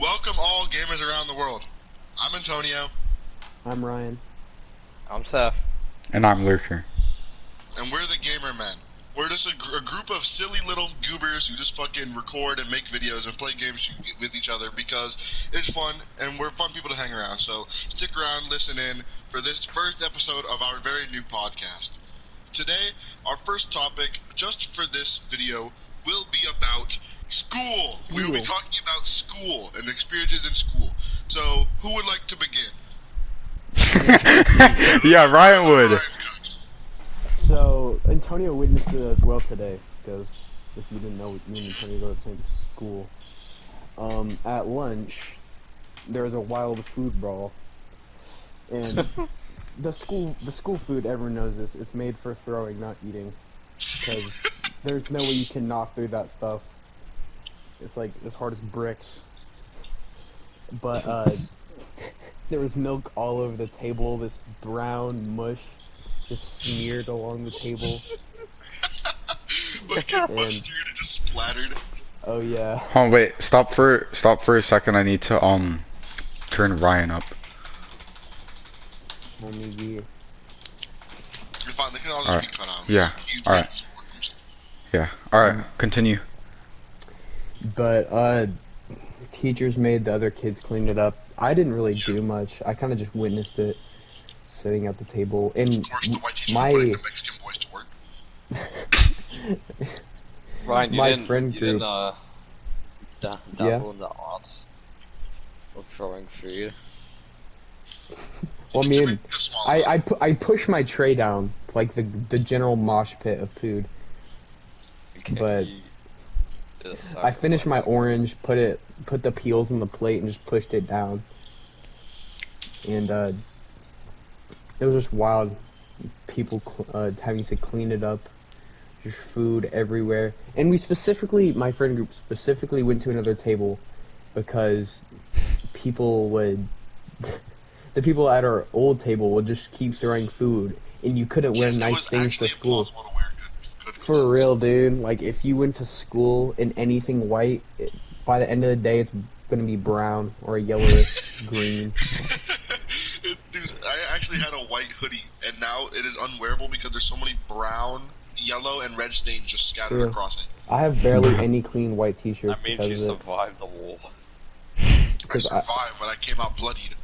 Welcome all gamers around the world. I'm Antonio. I'm Ryan. I'm Seth. And I'm Lurker. And we're the Gamer Men. We're just a group of silly little goobers who just fucking record and make videos and play games with each other because it's fun and we're fun people to hang around. So stick around, listen in for this first episode of our very new podcast. Today, our first topic, just for this video, will be about school. We will be talking about school and experiences in school. So, who would like to begin? Yeah, Ryan would. So, Antonio witnessed it as well today, because if you didn't know, me and Antonio go to the same school. At lunch, there was a wild food brawl. And the school food, everyone knows this, it's made for throwing, not eating. Because there's no way you can knock through that stuff. It's like as hard as bricks. But, there was milk all over the table, this brown mush just smeared along the table. Like mustard, it just splattered. Oh yeah. Oh wait, stop for a second. I need to turn Ryan up. You're fine, they can all just Alright. be cut out. Yeah. Alright. Yeah. Alright, continue. But teachers made the other kids clean it up. I didn't really do much. I kind of just witnessed it, sitting at the table. And Of course, the white teacher my putting the Mexican boys to work. Ryan, My friend group. dabble in the arts of throwing food. Well, I You mean, can make a small I push my tray down like the general mosh pit of food. Okay, But you did a I finished my sacrifice. orange, put the peels on the plate, and just pushed it down. And it was just wild. People having to clean it up, just food everywhere. And my friend group specifically went to another table because the people at our old table would just keep throwing food, and you couldn't wear Yes, it nice was things to actually school. impossible to wear good For clothes. real, dude. Like, if you went to school in anything white, by the end of the day, it's gonna be brown or yellowish green. Dude, I actually had a white hoodie, and now it is unwearable because there's so many brown, yellow, and red stains just scattered Yeah. across it. I have barely any clean white t-shirts That means you because of it. survived the war. I 'Cause survived, but I came out bloodied.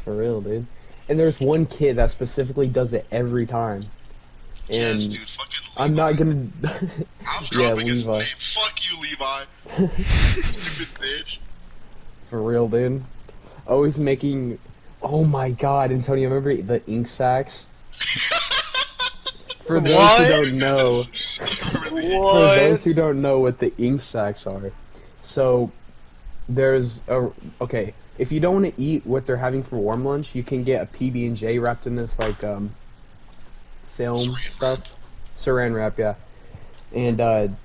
For real, dude. And there's one kid that specifically does it every time. And Yes, dude, fucking Levi. I'm not gonna. I'm Yeah, dropping his Levi. name. Fuck you, Levi. Stupid bitch. For real, dude. Always making. Oh my god, Antonio, remember the ink sacks? For those What? who don't know, What? for those who don't know what the ink sacks are, so okay. If you don't want to eat what they're having for warm lunch, you can get a PB&J wrapped in this like film Saran stuff, Saran wrap, yeah. And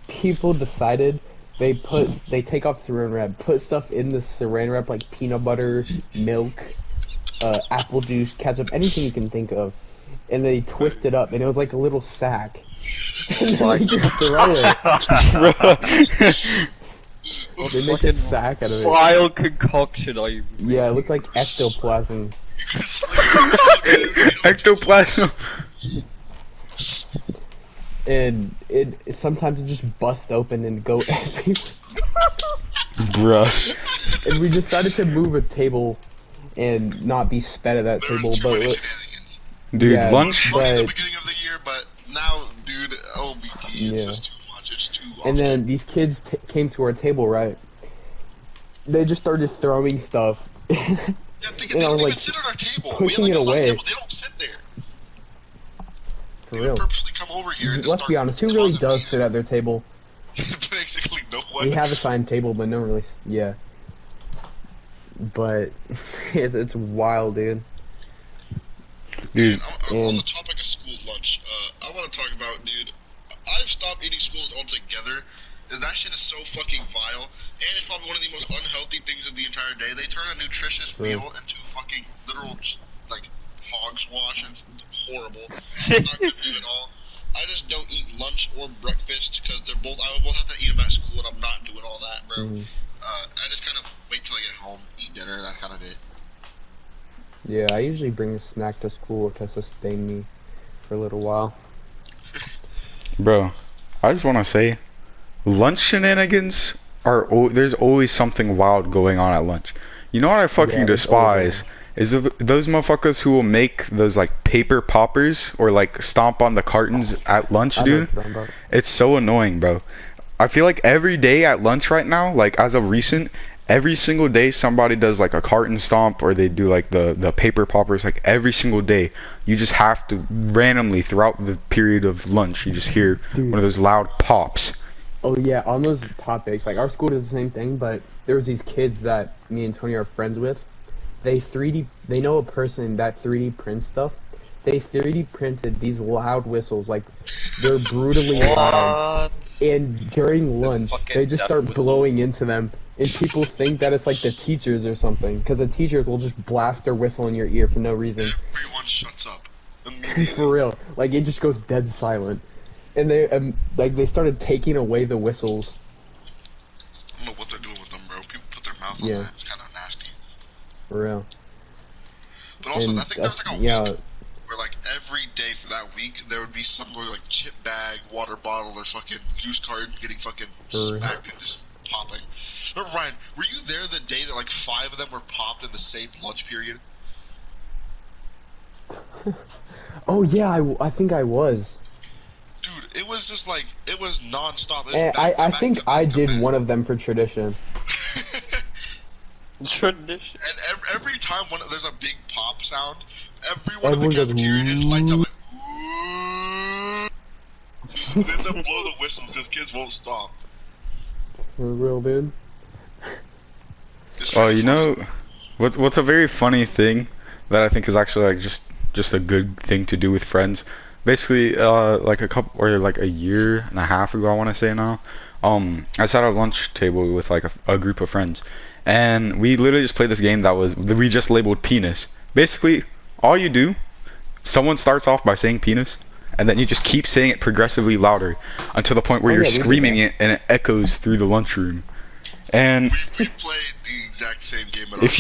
people decided they take off the Saran wrap, put stuff in the Saran wrap like peanut butter, milk, apple juice, ketchup, anything you can think of, and they twist it up, and it was like a little sack. And then they just throw it. They make a sack out of it. Vile concoction, are you? Yeah, it looked like ectoplasm. Ectoplasm. And sometimes it just bust open and go everywhere. Bruh. And we decided to move a table and not be spat at that There table, was too but many look, shenanigans. Dude, Yeah, lunch. Funny at the But- beginning of the year, but now, dude, OBG, it's Yeah. just too much. It's too and then these kids came to our table, right? They just started throwing stuff. Yeah, they and don't I was even like sit at our table. pushing we have, it like, a side away. Table. They don't sit there. For They real. would purposely come over here and just Let's start be honest, who really causing does sit at their table? Basically, no one. We have assigned table, but no one really, yeah. But it's wild, dude. Dude. On the topic of school lunch, I want to talk about, dude. I've stopped eating school lunch altogether. That shit is so fucking vile, and it's probably one of the most unhealthy things of the entire day. They turn a nutritious True. meal into fucking literal, just, like, hogwash, and it's horrible. It's not good food at all. I just don't eat lunch or breakfast because they're both. I will both have to eat them at school, and I'm not doing all that, bro. Mhm. home, eat dinner, that's kind of it. Yeah, I usually bring a snack to school to sustain me for a little while. Bro, I just want to say, lunch shenanigans there's always something wild going on at lunch. You know what I fucking Yeah, there's always despise is those motherfuckers who will make those like paper poppers or like stomp on the cartons at lunch, I know dude. what you're talking about. It's so annoying, bro. I feel like every day at lunch right now, like as of recent, every single day somebody does like a carton stomp or they do like the paper poppers. Like every single day, you just have to randomly throughout the period of lunch, you just hear Dude. one of those loud pops. Oh yeah, on those topics, like our school does the same thing, but there was these kids that me and Tony are friends with. They know a person that 3D prints stuff. They 3D printed these loud whistles, like they're brutally loud. What? And during lunch, fucking they just death start whistles. blowing into them, and people think that it's like the teachers or something, because the teachers will just blast their whistle in your ear for no reason. Everyone shuts up immediately. For real, like it just goes dead silent. And they started taking away the whistles. I don't know what they're doing with them, bro. People put their mouth on Yeah. that. It's kind of nasty. For real. But also, And I think there was that's- like a yeah, week where like every day for that week there would be some sort of like chip bag, water bottle, or fucking juice carton getting fucking For real. smacked and just popping. But Ryan, were you there the day that like 5 of them were popped in the same lunch period? Oh yeah, I think I was. Dude, it was just like it was nonstop. It was And back to I back think to I back to did back. one of them for tradition. Tradition. And every time there's a big pop sound, everyone in the Everyone goes, cafeteria just lights up like, "Ooh." Then they'll blow the whistle because kids won't stop. For real, dude. It's Oh, really you funny. know, what's a very funny thing that I think is actually like just a good thing to do with friends. Basically, like a year and a half ago, I want to say now. I sat at a lunch table with like a group of friends, and we literally just played this game we just labeled penis. Basically, all you do, someone starts off by saying penis, and then you just keep saying it progressively louder until the point where Oh, you're yeah, we did screaming that. it and it echoes through the lunchroom. And We played the exact same game at if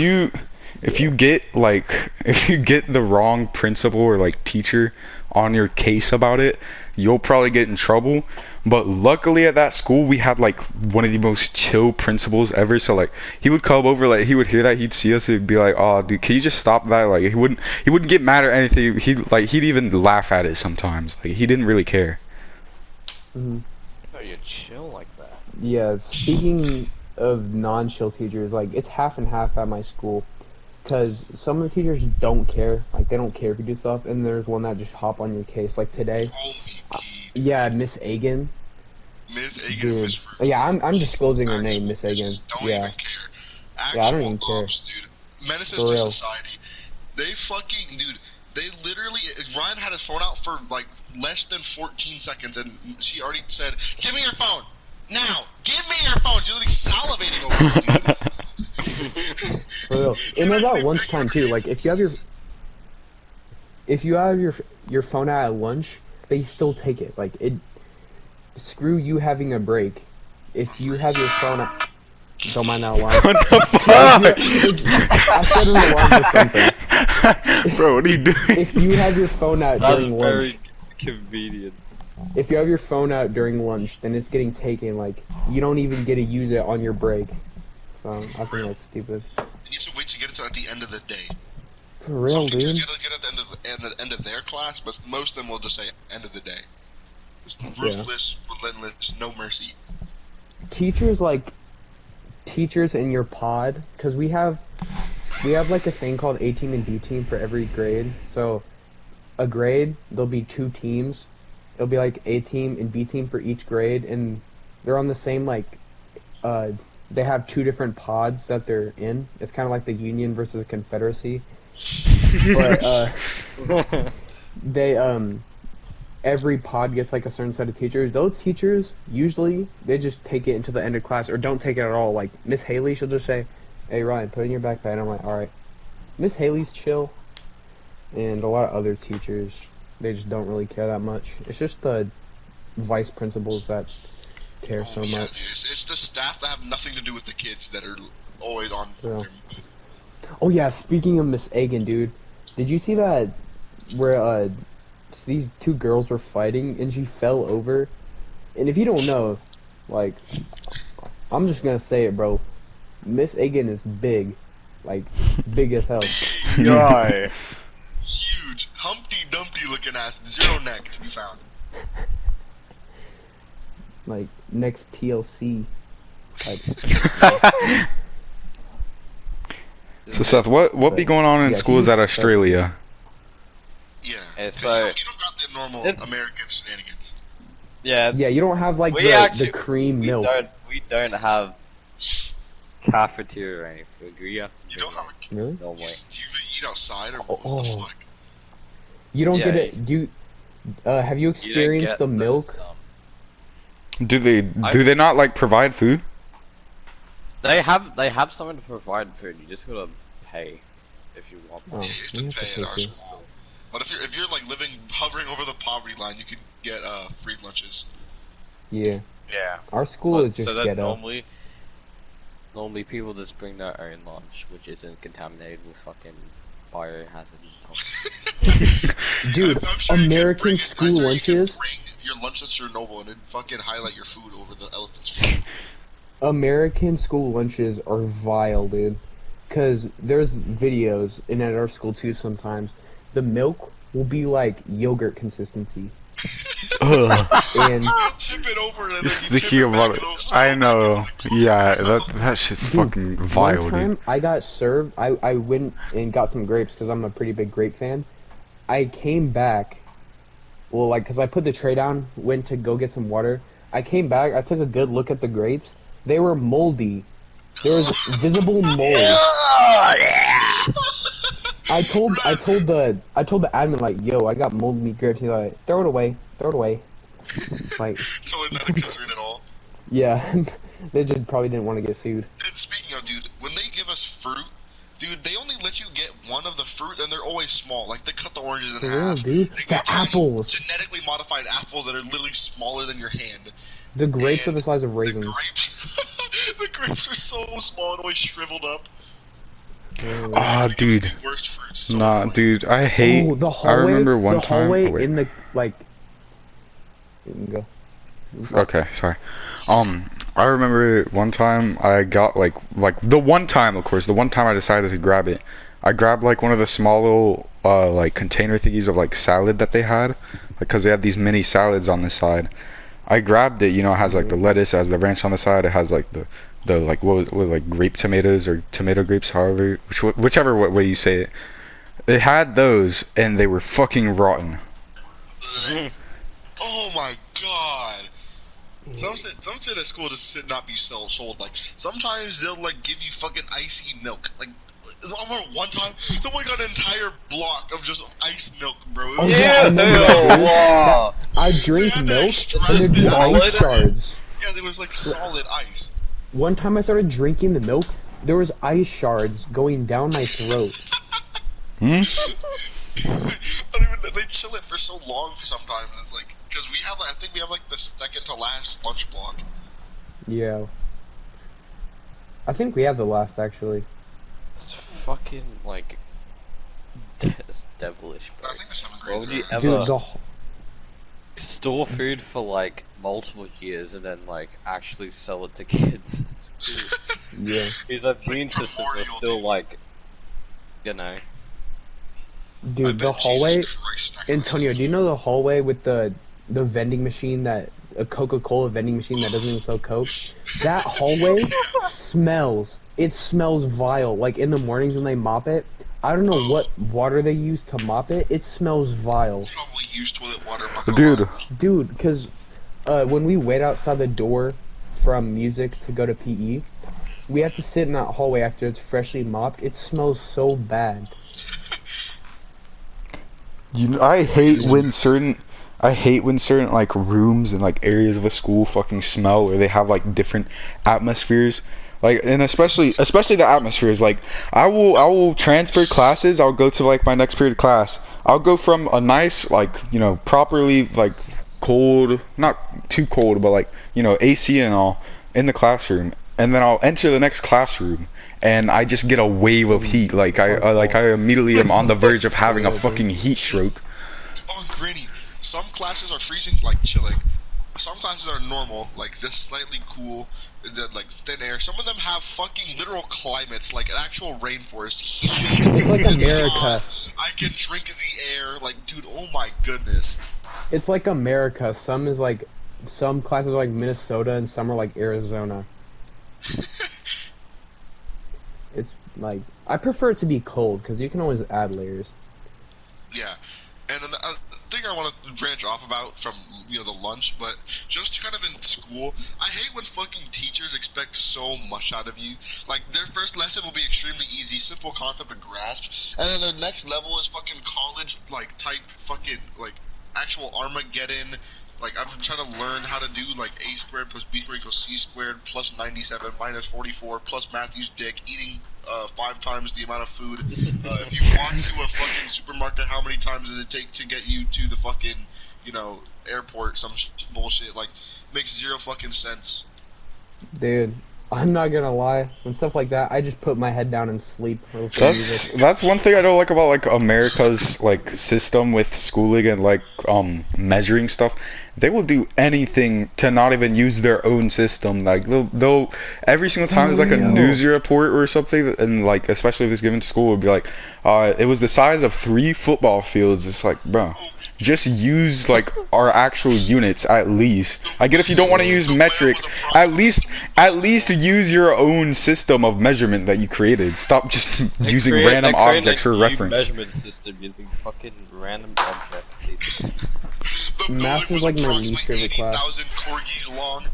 you get the wrong principal or like teacher on your case about it, you'll probably get in trouble. But luckily at that school we had like one of the most chill principals ever, so like he would come over, like he would hear that, he'd see us, he'd be like, "Oh dude, can you just stop that?" Like he wouldn't get mad or anything. He'd even laugh at it sometimes. Like he didn't really care. Hmm. Oh, you chill like that. Yeah, speaking of non-chill teachers, like it's half and half at my school, because some of the teachers don't care, like they don't care if you do stuff, and there's one that just hop on your case, like today. Oh me, Yeah, Miss Agan. Miss Agan and Dude. Miss Ruth. Yeah, I'm disclosing her Actual name, Miss Agan. bitches don't Yeah. even care. Actual Yeah, I don't even care. moms, dude. Menaces For to real. society. They fucking, dude. They literally. Ryan had his phone out for like less than 14 seconds, and she already said, "Give me your phone now. Give me your phone." She's literally salivating over it, dude. For real. And about lunchtime too. Like if you have your phone out at lunch, they still take it. Like it. Screw you having a break. If you have your phone out, don't mind that alarm. What the fuck? I set an alarm for something. Bro, what are you doing? If you have your phone out That's during very lunch, convenient. if you have your phone out during lunch, then it's getting taken. Like you don't even get to use it on your break. So I think that's stupid. You have to wait to get it to at the end of the day. For real, Some teachers dude. get it at the end of their class, but most of them will just say end of the day. Just ruthless, relentless, no mercy. Teachers in your pod, because we have like a thing called A team and B team for every grade. So a grade, there'll be 2 teams. It'll be like A team and B team for each grade, and they're on the same they have 2 different pods that they're in. It's kind of like the Union versus the Confederacy. But they every pod gets like a certain set of teachers. Those teachers usually they just take it into the end of class or don't take it at all. Like Miss Haley, she'll just say, "Hey Ryan, put it in your backpack." And I'm like, "All right." Miss Haley's chill, and a lot of other teachers they just don't really care that much. It's just the vice principals that care so yeah, much. dude, it's the staff that have nothing to do with the kids that are always on. Yeah. Oh yeah, speaking of Miss Egan, dude, did you see that where these two girls were fighting and she fell over? And if you don't know, like, I'm just gonna say it, bro. Miss Egan is big, like big as hell. Guy. Huge, Humpty Dumpty looking ass, zero neck to be found. Like next TLC. Like, So Seth, what be going on in Yeah, schools he's at Australia? Yeah, It's 'cause like- you don't got the normal it's- American shenanigans. Yeah, yeah, you don't have like we the actually cream we milk. we don't have cafeteria or any food. We have to You bring don't have a. Really? no way. Do you eat outside or what the Oh. fuck? You don't Yeah, get it. Do you, have you You don't experienced get the milk? those, Do they not like provide food? they have someone to provide food. You just gotta pay if you want. Oh, Yeah, you have to you have to pay pay at our too. school. But if you're like hovering over the poverty line, you can get free lunches. Yeah, Yeah. our school is just so that ghetto. normally people just bring their own lunch, which isn't contaminated with fucking biohazard toxins. Dude, I'm sure you could American bring it- school I'm sure you could lunches. bring your lunch at Chernobyl and it'd fucking highlight your food over the elephant's food. American school lunches are vile, dude. Cause there's videos, and at our school too sometimes, the milk will be like yogurt consistency. Ugh. And You tip it over and then Just you tip thinking it about back it, and it'll I spill back know. into the cup. Yeah, that shit's Dude, fucking vile, one time dude. I got served, I went and got some grapes because I'm a pretty big grape fan. I came back, well, like, because I put the tray down, went to go get some water. I came back, I took a good look at the grapes. They were moldy. There was visible mold. I told the admin, like, yo, I got mold meat grapes. He's like, throw it away. Like, So it's not a concern at all. yeah, they just probably didn't want to get sued. And speaking of, dude, when they give us fruit, dude, they only let you get one of the fruit, and they're always small. Like, they cut the oranges in For real, half. dude. They The get tiny, apples. genetically modified apples that are literally smaller than your hand. The grapes are And the size of The raisins. grapes, the grapes are so small and always shriveled up. Ah, They give us dude. the worst fruits. So Nah, annoying. dude, I hate. Oh, the I hallway. remember one the time. hallway Oh, wait. in the like. You can go. Okay, sorry. I remember one time I got like the one time, of course, the one time I decided to grab it. I grabbed like one of the small little like container thingies of like salad that they had, because they had these mini salads on the side. I grabbed it, you know, it has like the lettuce, it has the ranch on the side, it has like the like what was like grape tomatoes or tomato grapes, however, whichever way you say it. It had those, and they were fucking rotten. Oh my god. Some shit at school just should not be sold. Like, sometimes they'll like give you fucking icy milk. Like, I remember one time someone got an entire block of just ice milk, bro. It Oh, was- yeah, I remember that, dude. wow. I drink Yeah, milk extra and there'd be solid. ice shards. yeah, there was like solid ice. One time I started drinking the milk, there was ice shards going down my throat. Hmm? I don't even. They chill it for so long. Sometimes it's like because we have. I think we have like the second to last lunch block. Yeah. I think we have the last actually. It's fucking like it's devilish, bro. I think the seventh Why would grade. you Right? Dude, ever the store food for like multiple years and then like actually sell it to kids at school? yeah. Because our immune for systems are 40 still dude. like, you know. I Dude, bet the Jesus hallway. Christ, I can- Antonio, do you know the hallway with the vending machine a Coca-Cola vending machine that doesn't even sell Coke? That hallway smells. It smells vile. Like in the mornings when they mop it, I don't know what water they use to mop it. It smells vile. Probably use toilet water. I'm not gonna Dude, lie. Dude, because when we wait outside the door from music to go to PE, we have to sit in that hallway after it's freshly mopped. It smells so bad. I hate when certain like rooms and like areas of a school fucking smell, or they have like different atmospheres. Like, and especially the atmospheres. Like, I will transfer classes. I'll go to like my next period class. I'll go from a nice, like, you know, properly like cold, not too cold, but like, you know, AC and all in the classroom, and then I'll enter the next classroom and I just get a wave of heat. Like I immediately am on the verge of having a fucking heat stroke. Oh, Granny. Some classes are freezing, like chilling. Some classes are normal, like just slightly cool, like thin air. Some of them have fucking literal climates, like an actual rainforest. It's like America. I can drink the air, like, dude. Oh my goodness. It's like America. Some is like, some classes are like Minnesota, and some are like Arizona. It's like, I prefer it to be cold because you can always add layers. Yeah, and the thing I want to branch off about from, you know, the lunch, but just kind of in school, I hate when fucking teachers expect so much out of you. Like, their first lesson will be extremely easy, simple concept to grasp, and then their next level is fucking college, like, type fucking, like, actual Armageddon. Like, I'm trying to learn how to do, like, a squared plus b squared equals c squared plus 97 minus 44 plus Matthew's dick, eating 5 times the amount of food. If you walk to a fucking supermarket, how many times does it take to get you to the fucking, you know, airport? Some bullshit. Like, makes zero fucking sense. Dude, I'm not gonna lie. When stuff like that, I just put my head down and sleep. Or listen to music. That's one thing I don't like about like America's like system with schooling and like measuring stuff. They will do anything to not even use their own system. Like they'll every single time there's like a news report or something, and like especially if it's given to school, it would be like, it was the size of 3 football fields. It's like, bro, just use like our actual units at least. I get if you don't want to use metric, at least use your own system of measurement that you created. Stop just using random objects for reference. Measurement system using fucking random objects. Dude. Math is like my least favorite class. 80,000 corgis long.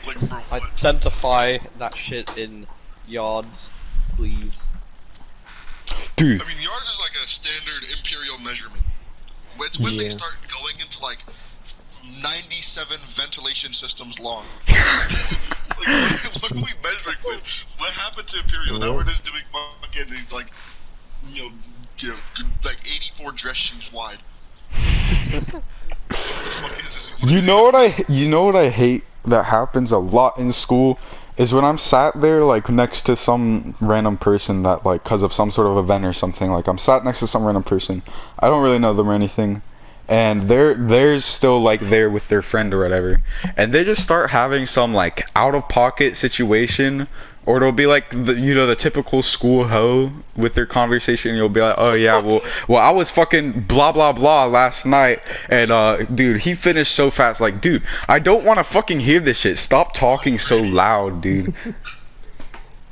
Like, bro, what? Identify that shit in yards, please. Dude. I mean, yards is like a standard imperial measurement. It's when they Yeah. start going into like 97 ventilation systems long. Like, what are we measuring with? What happened to imperial? Now we're just doing fucking, it's like, you know, like 84 dress shoes wide. What the fuck is this? What You is know it? what I hate that happens a lot in school is when I'm sat there like next to some random person that like because of some sort of event or something, like I'm sat next to some random person, I don't really know them or anything, and they're still like there with their friend or whatever, and they just start having some like out of pocket situation. Or it'll be like the typical school hoe with their conversation. And you'll be like, oh yeah, well I was fucking blah blah blah last night, and dude, he finished so fast. Like, dude, I don't want to fucking hear this shit. Stop talking so loud, dude.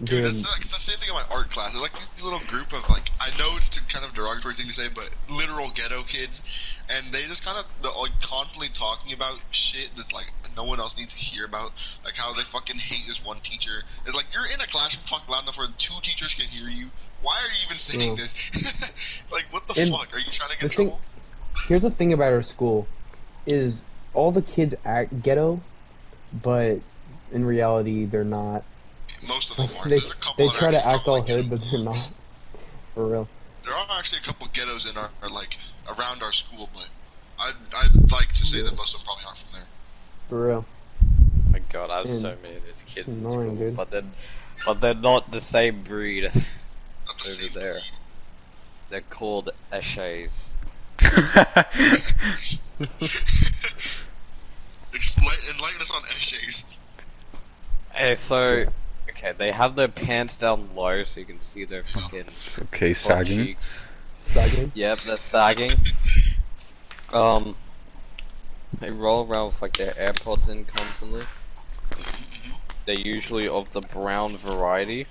Dude, that's like the same thing in my art class. There's like this little group of like, I know it's a kind of derogatory thing to say, but literal ghetto kids, and they just kind of like constantly talking about shit that's like no one else needs to hear about, like how they fucking hate this one teacher. It's like you're in a classroom talking loud enough where 2 teachers can hear you. Why are you even saying this? Like, what the And fuck? Are you trying to get the in thing- trouble? Here's the thing about our school, is all the kids act ghetto, but in reality they're not. Most of them are. They There's a couple that try to actually act from, all like, hood, ghetto but they're not. schools. For real. There are actually a couple ghettos in our like around our school, but I'd like to say that most of them probably aren't from there. For real. My God, I have so And many of these kids in annoying, school, dude. but they're not the same breed Not the over same there. breed. They're called Eshays. Enlighten us on essays. Hey, so okay, they have their pants down low so you can see their fucking It's okay, butt sagging. cheeks. Sagging. Yep, they're sagging. They roll around with like their AirPods in constantly. They're usually of the brown variety.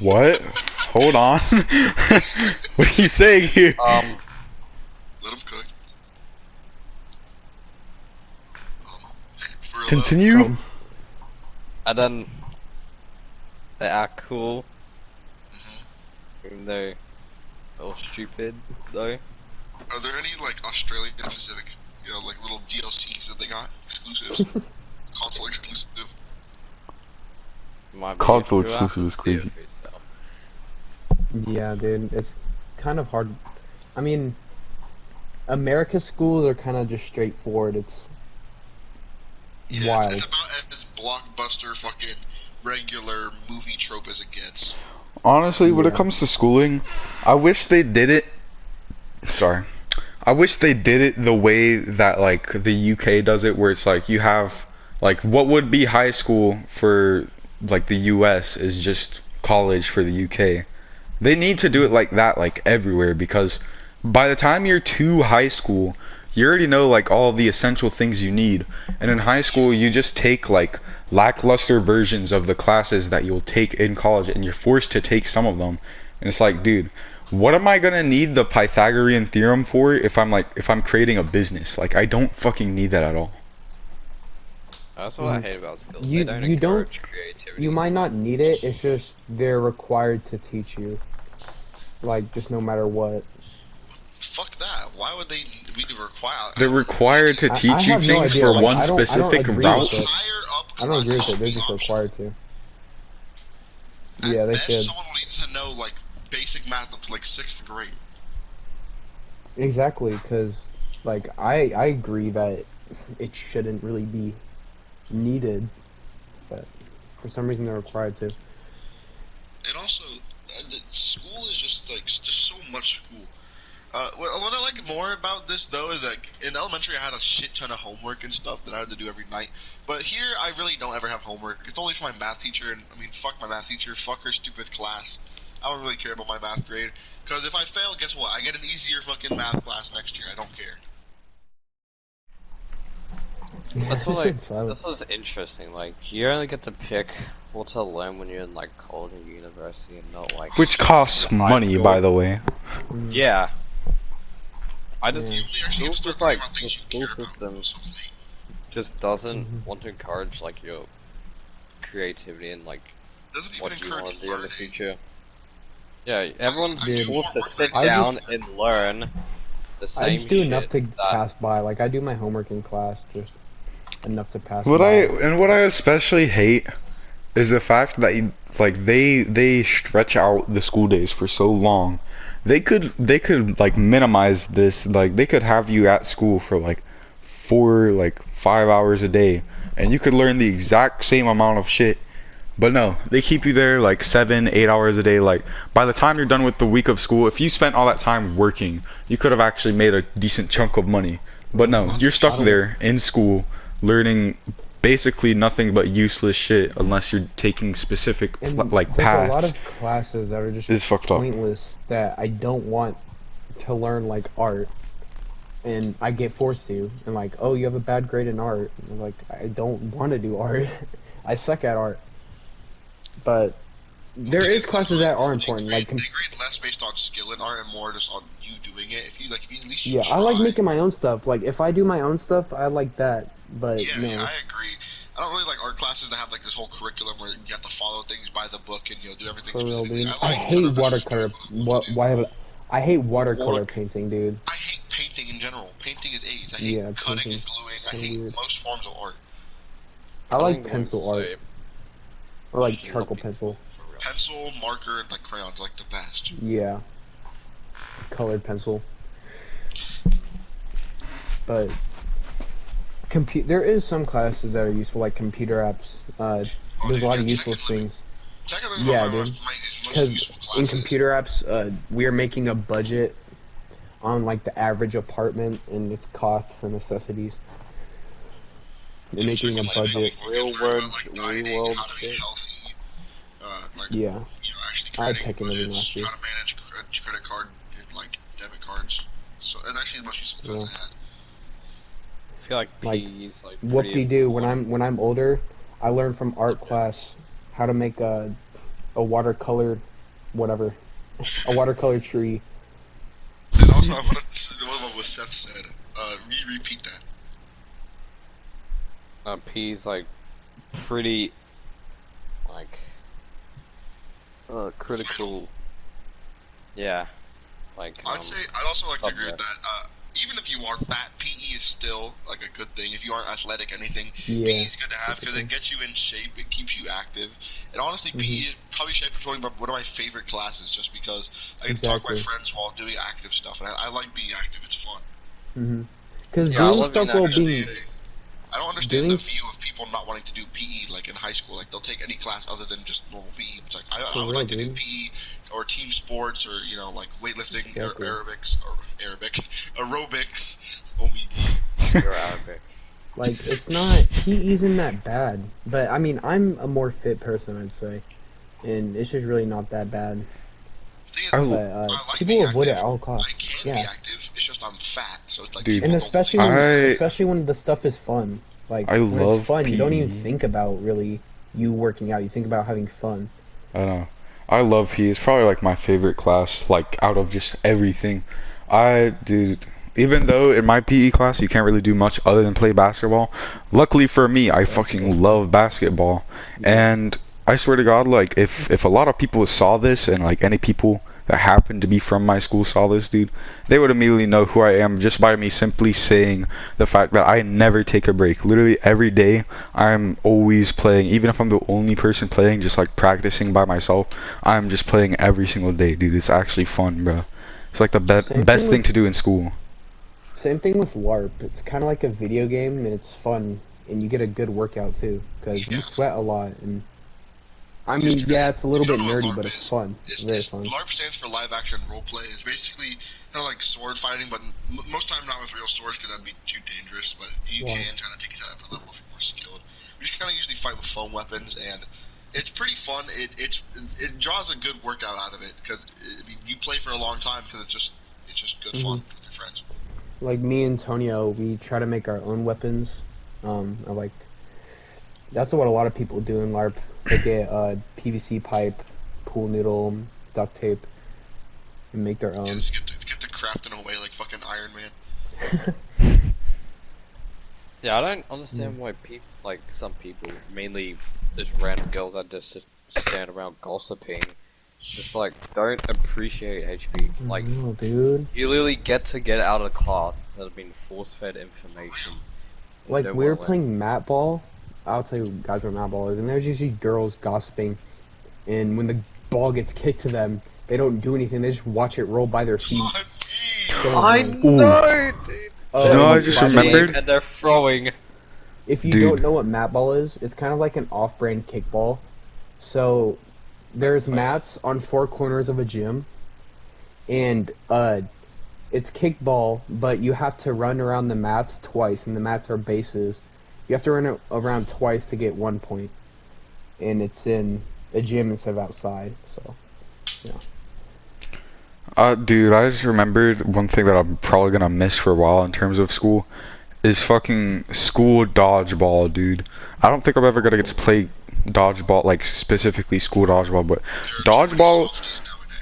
What? Hold on. What are you saying here? Let them cook. For a little- Continue. And then they act cool. Even though a little stupid though. Are there any like Australian specific, you know, like little DLCs that they got exclusives, console exclusive? Might be, Console you'll have to exclusive is see it crazy. for yourself. Yeah, dude, it's kind of hard. I mean, America's schools are kind of just straightforward. It's Yeah, wild. it's about as blockbuster fucking regular movie trope as it gets. Honestly, when it Yeah. comes to schooling, I wish they did it. Sorry. I wish they did it the way that like the UK does it, where it's like you have like what would be high school for like the US is just college for the UK. They need to do it like that, like everywhere, because by the time you're to high school, you already know like all the essential things you need. And in high school, you just take like lackluster versions of the classes that you'll take in college, and you're forced to take some of them. And it's like, dude, what am I gonna need the Pythagorean theorem for if I'm creating a business? Like, I don't fucking need that at all. That's what I hate about skills. You- They don't you don't- encourage creativity. You might not need it. It's just they're required to teach you, like just no matter what. Fuck that. Why would they be required? They're required to I teach you have no things idea, for like, one I don't specific agree route. with it. Higher up I don't agree with classes it. They're should just be required to. optional. Yeah, At they best, should. someone needs to know like basic math up to like 6th grade. Exactly, because like I agree that it shouldn't really be needed, but for some reason they're required to. And also, the school is just like just so much school. What I like more about this though is like in elementary I had a shit ton of homework and stuff that I had to do every night. But here I really don't ever have homework. It's only for my math teacher, and I mean fuck my math teacher, fuck her stupid class. I don't really care about my math grade because if I fail, guess what? I get an easier fucking math class next year. I don't care. That's what like. Silent. This is interesting. Like, you only get to pick what to learn when you're in like college or university, and not like. Which costs high money, school. by the way. Yeah. I just Yeah. school's just like the school system So, like, just doesn't Mhm. want to encourage like your creativity and like doesn't even what you want encourage to do in the learning. future. Yeah, everyone's Dude, forced to sit I down just- and learn the same I just do shit enough to that- pass by. Like I do my homework in class, just enough to pass What by. I especially hate is the fact that like they stretch out the school days for so long. They could like minimize this. Like they could have you at school for like 5 hours a day, and you could learn the exact same amount of shit. But no, they keep you there like 7, 8 hours a day. Like by the time you're done with the week of school, if you spent all that time working, you could have actually made a decent chunk of money. But no, you're stuck there in school learning basically nothing but useless shit unless you're taking specific And like there's a lot paths. of classes that are just It's fucked up. pointless that I don't want to learn, like art, and I get forced to. And like, oh, you have a bad grade in art. And I'm like, I don't want to do art. I suck at art. But there is classes that are important. Like, They grade less based on skill in art and more just on you doing it. If you at least you yeah, I like try. making my own stuff. Like, if I do my own stuff, I like that. But Yeah, no. yeah, I agree. I don't really like art classes that have like this whole curriculum where you have to follow things by the book and do everything For real, specifically. dude. like I hate whatever's watercolor. what to do. Why have I hate watercolor painting, dude. I hate painting in general. Painting is AIDS. I hate Yeah, cutting painting. and gluing. I Kinda hate weird. most forms of art. I like Cutting pencil looks art same. or like Should charcoal not be pencil. for real. Pencil, marker, and like crayons are like the best. Yeah. Colored pencil. But there is some classes that are useful, like computer apps. There's a lot of useful things. Technically, Yeah, one of my dude. most Because useful in classes. computer apps, we are making a budget on like the average apartment and its costs and necessities. And making a budget. Real world shit. Healthy, like, Yeah. you know, actually I had creating tech and everything budgets, last year. how to manage credit card and like debit cards. So it's actually the most useful class I had. I feel like Like, PE's like What pretty do you do when important. I'm older? I learned from art class how to make a watercolor, whatever, a watercolor tree. And also, I wanted to say what Seth said. Repeat that. P's like pretty like critical. Yeah, like I'd also like to agree with subject. that. Even if you are fat, PE is still like a good thing. If you aren't athletic, anything, Yeah. PE is good to have because it gets you in shape. It keeps you active. And honestly, PE is probably shaped for one of my favorite classes, just because I can talk to my Exactly. friends while doing active stuff, and I like being active. It's fun. Because Yeah, I doing love stuff being while actually being shitty. I don't understand Doing the f- view of people not wanting to do PE like in high school. Like they'll take any class other than just normal PE. It's like For I would real, like to do dude. PE or team sports or like weightlifting or Exactly. aerobics. Oh me. You're Arabic. like it's not PE isn't that bad, but I mean I'm a more fit person, I'd say, and it's just really not that bad. Thing is, I, But I like people being avoid it active. at all I costs. can be Yeah, active. It's just I'm fat, so it's like Dude. people and don't believe I especially when the stuff is fun. Like I when it's love fun, you don't even PE. think about really you working out. You think about having fun. I know. I love PE. It's probably like my favorite class, like out of just everything. Dude, even though in my PE class you can't really do much other than play basketball, luckily for me, I Basketball. fucking love basketball. Yeah. And I swear to God, like if a lot of people saw this and like any people that happened to be from my school saw this, dude, they would immediately know who I am just by me simply saying the fact that I never take a break. Literally every day I'm always playing, even if I'm the only person playing, just like practicing by myself. I'm just playing every single day, dude. It's actually fun, bro. It's like the Same best thing thing with to do in school. Same thing with LARP. It's kind of like a video game, and it's fun, and you get a good workout too, because you Yeah. sweat a lot. And I mean, yeah, it's a little You bit don't know what nerdy, LARP but it's is. fun. Very It's fun. LARP stands for live action role play. It's basically kind of like sword fighting, but most time not with real swords because that'd be too dangerous. But you Why? can kind of take it to that level if you're more skilled. We just kind of usually fight with foam weapons, and it's pretty fun. It draws a good workout out of it because I mean, you play for a long time because it's just good fun with your friends. Like me and Tonio, we try to make our own weapons. I like that's what a lot of people do in LARP. They get PVC pipe, pool noodle, duct tape, and make their Yeah, own. just get to crafting away like fucking Iron Man. Yeah, I don't understand why people, like some people, mainly just random girls that just stand around gossiping, just like don't appreciate HP. Like No, dude. you literally get out of class instead of being force-fed information. You Like don't we were wanna learn. playing mat ball. I'll tell you guys what mat ball is, and there's usually girls gossiping. And when the ball gets kicked to them, they don't do anything. They just watch it roll by their feet. God, me. So I annoying. know, dude. Oh, You know, I and just by the way, remembered. And they're throwing. If you Dude. don't know what mat ball is, it's kind of like an off-brand kickball. So there's mats on four corners of a gym, and it's kickball, but you have to run around the mats twice, and the mats are bases. You have to run it around twice to get 1 point, and it's in a gym instead of outside. So Dude, I just remembered one thing that I'm probably gonna miss for a while in terms of school is fucking school dodgeball, dude. I don't think I'm ever gonna get to play dodgeball, like specifically school dodgeball, but There are too many dodgeball, softies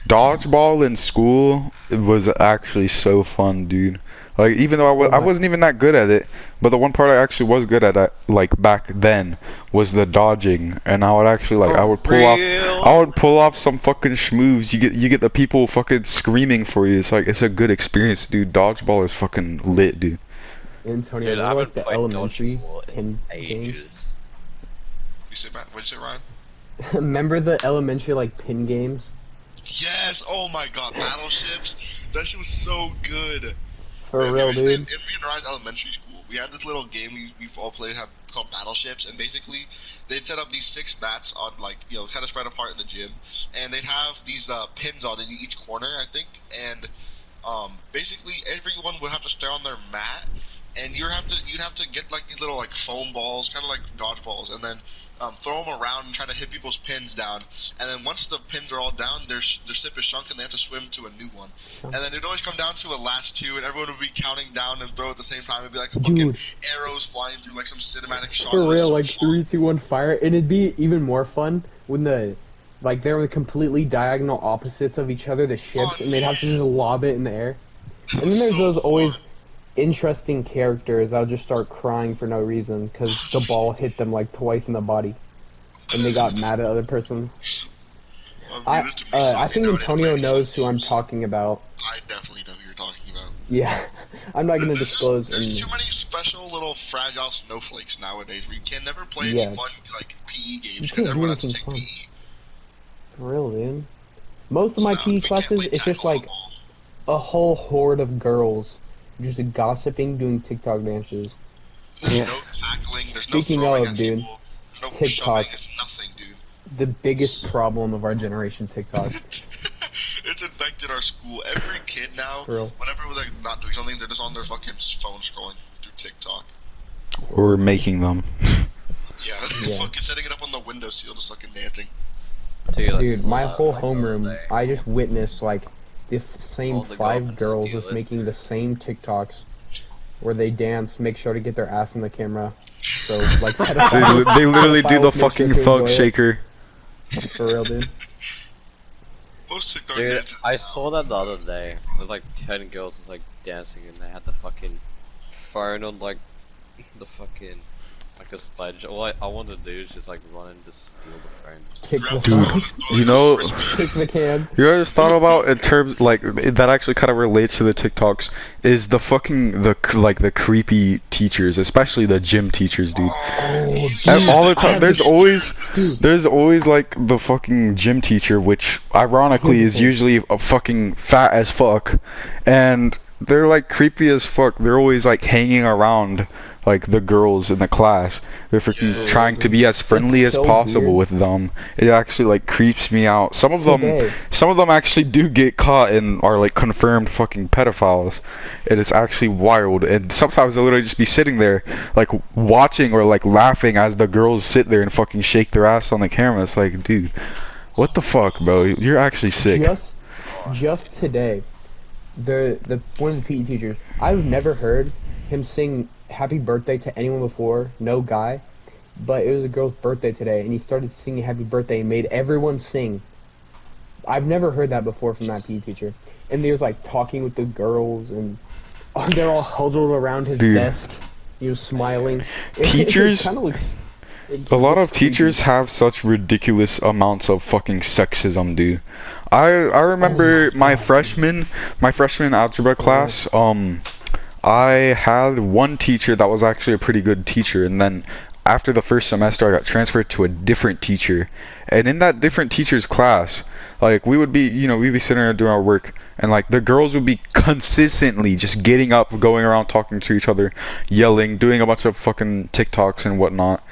nowadays. dodgeball in school was actually so fun, dude. Like even though I Oh my- wasn't even that good at it, but the one part I actually was good at, like back then, was the dodging, and I would actually like I would pull off some fucking schmoves. You get the people fucking screaming for you. It's like it's a good experience, dude. Dodgeball is fucking lit, dude. Antonio, Dude, I remember haven't like the played elementary dodgeball pin in games? ages. You say, Matt? What'd you say, Ryan? Remember the elementary like pin games? Yes! Oh my god, battleships! That shit was so good! For Yeah, real, we used to- dude. In me and Ryan's elementary school, we had this little game we've all played called battleships, and basically they'd set up these 6 mats on kind of spread apart in the gym, and they'd have these pins on in each corner, I think, and basically everyone would have to stay on their mat, and you'd have to get like these little like foam balls, kind of like dodgeballs, and then throw them around and try to hit people's pins down. And then once the pins are all down, their sip is shrunk and they have to swim to a new one. And then it'd always come down to a last 2, and everyone would be counting down and throw at the same time. It'd be like fucking Dude. arrows flying through like some cinematic shot. For It was real, so like fun. 3, 2, 1, fire, and it'd be even more fun when they were completely diagonal opposites of each other, the ships, and they'd have to just lob it in the air. That And was then there's so those always fun. interesting characters. I'll just start crying for no reason because the ball hit them like twice in the body, and they got mad at the other person. There's too many I zombies think nowadays Antonio playing knows these who I'm games. talking about. I definitely know who you're talking about. Yeah, I'm not gonna There's disclose. There's too And many special little fragile snowflakes nowadays where you can never play Yeah. any fun like PE games You because can't do everyone has to anything take fun. PE. for real, dude. Most of So my now PE we can't classes, play it's just tackle like football. a whole horde of girls, just gossiping, doing TikTok dances. There's no tackling. There's no Speaking throwing of, at dude, people. There's no TikTok. shoving. It's nothing, dude. The biggest problem of our generation, TikTok. It's infected our school. Every kid now, For real. whenever they're not doing something, they're just on their fucking phone scrolling through TikTok. Or making them. Yeah, Yeah. fucking setting it up on the windowsill, just fucking dancing. Dude, I Dude, saw my that, whole like, the other homeroom, day. I just witnessed like the same All the 5 girls girls steal just it. making the same TikToks where they dance, make sure to get their ass in the camera. So like They, pedophiles, they literally do the pedophiles make fucking sure to thug enjoy it. shaker. For real, dude. Most TikTok Dude, dances I now. saw that the other day. There's like 10 girls just like dancing and they had the fucking phone on like the fucking like this ledge. All I wanted to do is just like run and just steal the phones. Kick the Grab Dude, the phone, phone and throw it you in know- the frisbee. kick the can. You ever thought about in terms like that actually kind of relates to the TikToks is the fucking the creepy teachers, especially the gym teachers, dude. Oh, And all the I time, have there's this- always dude. there's always like the fucking gym teacher, which ironically is usually a fucking fat as fuck, and they're like creepy as fuck. They're always like hanging around like the girls in the class. They're freaking Yes. trying to be as friendly It's as so possible weird. with them. It actually like creeps me out. Some of Today. them actually do get caught and are like confirmed fucking pedophiles. And it's actually wild. And sometimes they'll literally just be sitting there like watching or like laughing as the girls sit there and fucking shake their ass on the camera. It's like, dude, what the fuck, bro? You're actually sick. Just today, the one of the PE teachers, I've never heard him sing happy birthday to anyone before, no guy, but it was a girl's birthday today and he started singing happy birthday and made everyone sing. I've never heard that before from that PE teacher. And he was like talking with the girls and they're all huddled around his Dude. desk. He was smiling. Teachers- It kind of looks. A lot of it's creepy. teachers have such ridiculous amounts of fucking sexism, dude. I remember my freshman algebra class, I had one teacher that was actually a pretty good teacher, and then after the first semester I got transferred to a different teacher. And in that different teacher's class, like we'd be sitting there doing our work, and like the girls would be consistently just getting up, going around talking to each other, yelling, doing a bunch of fucking TikToks and whatnot.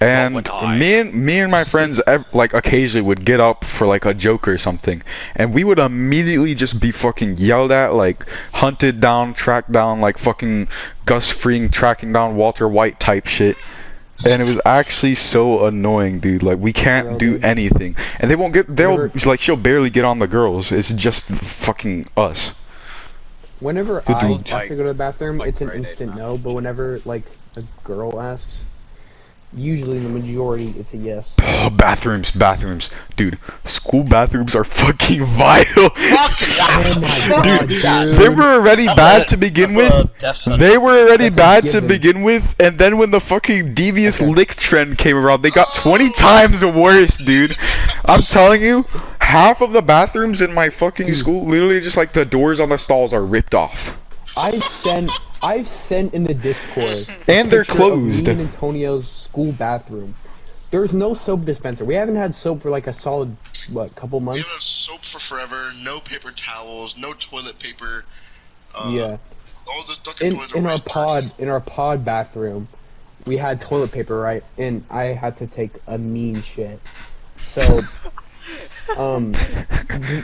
And would I? me and my friends like occasionally would get up for like a joke or something, and we would immediately just be fucking yelled at, like hunted down, tracked down, like fucking Gus Fring tracking down Walter White type shit. And it was actually so annoying, dude. Like we can't Real, do dude. anything, and they'll Whenever- like she'll barely get on the girls. It's just fucking us. Whenever Good I dude. have to go to the bathroom, Like it's an grade eight instant math. no. But whenever like a girl asks, usually the majority it's a yes. Oh, bathrooms, dude. School bathrooms are fucking vile. Oh my god, dude. They were already bad to begin with. They were already That's a bad to given. begin with, and then when the fucking devious Okay. lick trend came around, they got 20 times worse, dude. I'm telling you, half of the bathrooms in my fucking school, literally just like the doors on the stalls are ripped off. I've sent in the Discord. a And they're picture of closed. Me and Antonio's school bathroom. There's no soap dispenser. We haven't had soap for like a solid couple We months. have soap for forever, no paper towels, no toilet paper. Yeah. All the fucking toilets are In our pod bathroom, we had toilet paper, right? And I had to take a mean shit. So,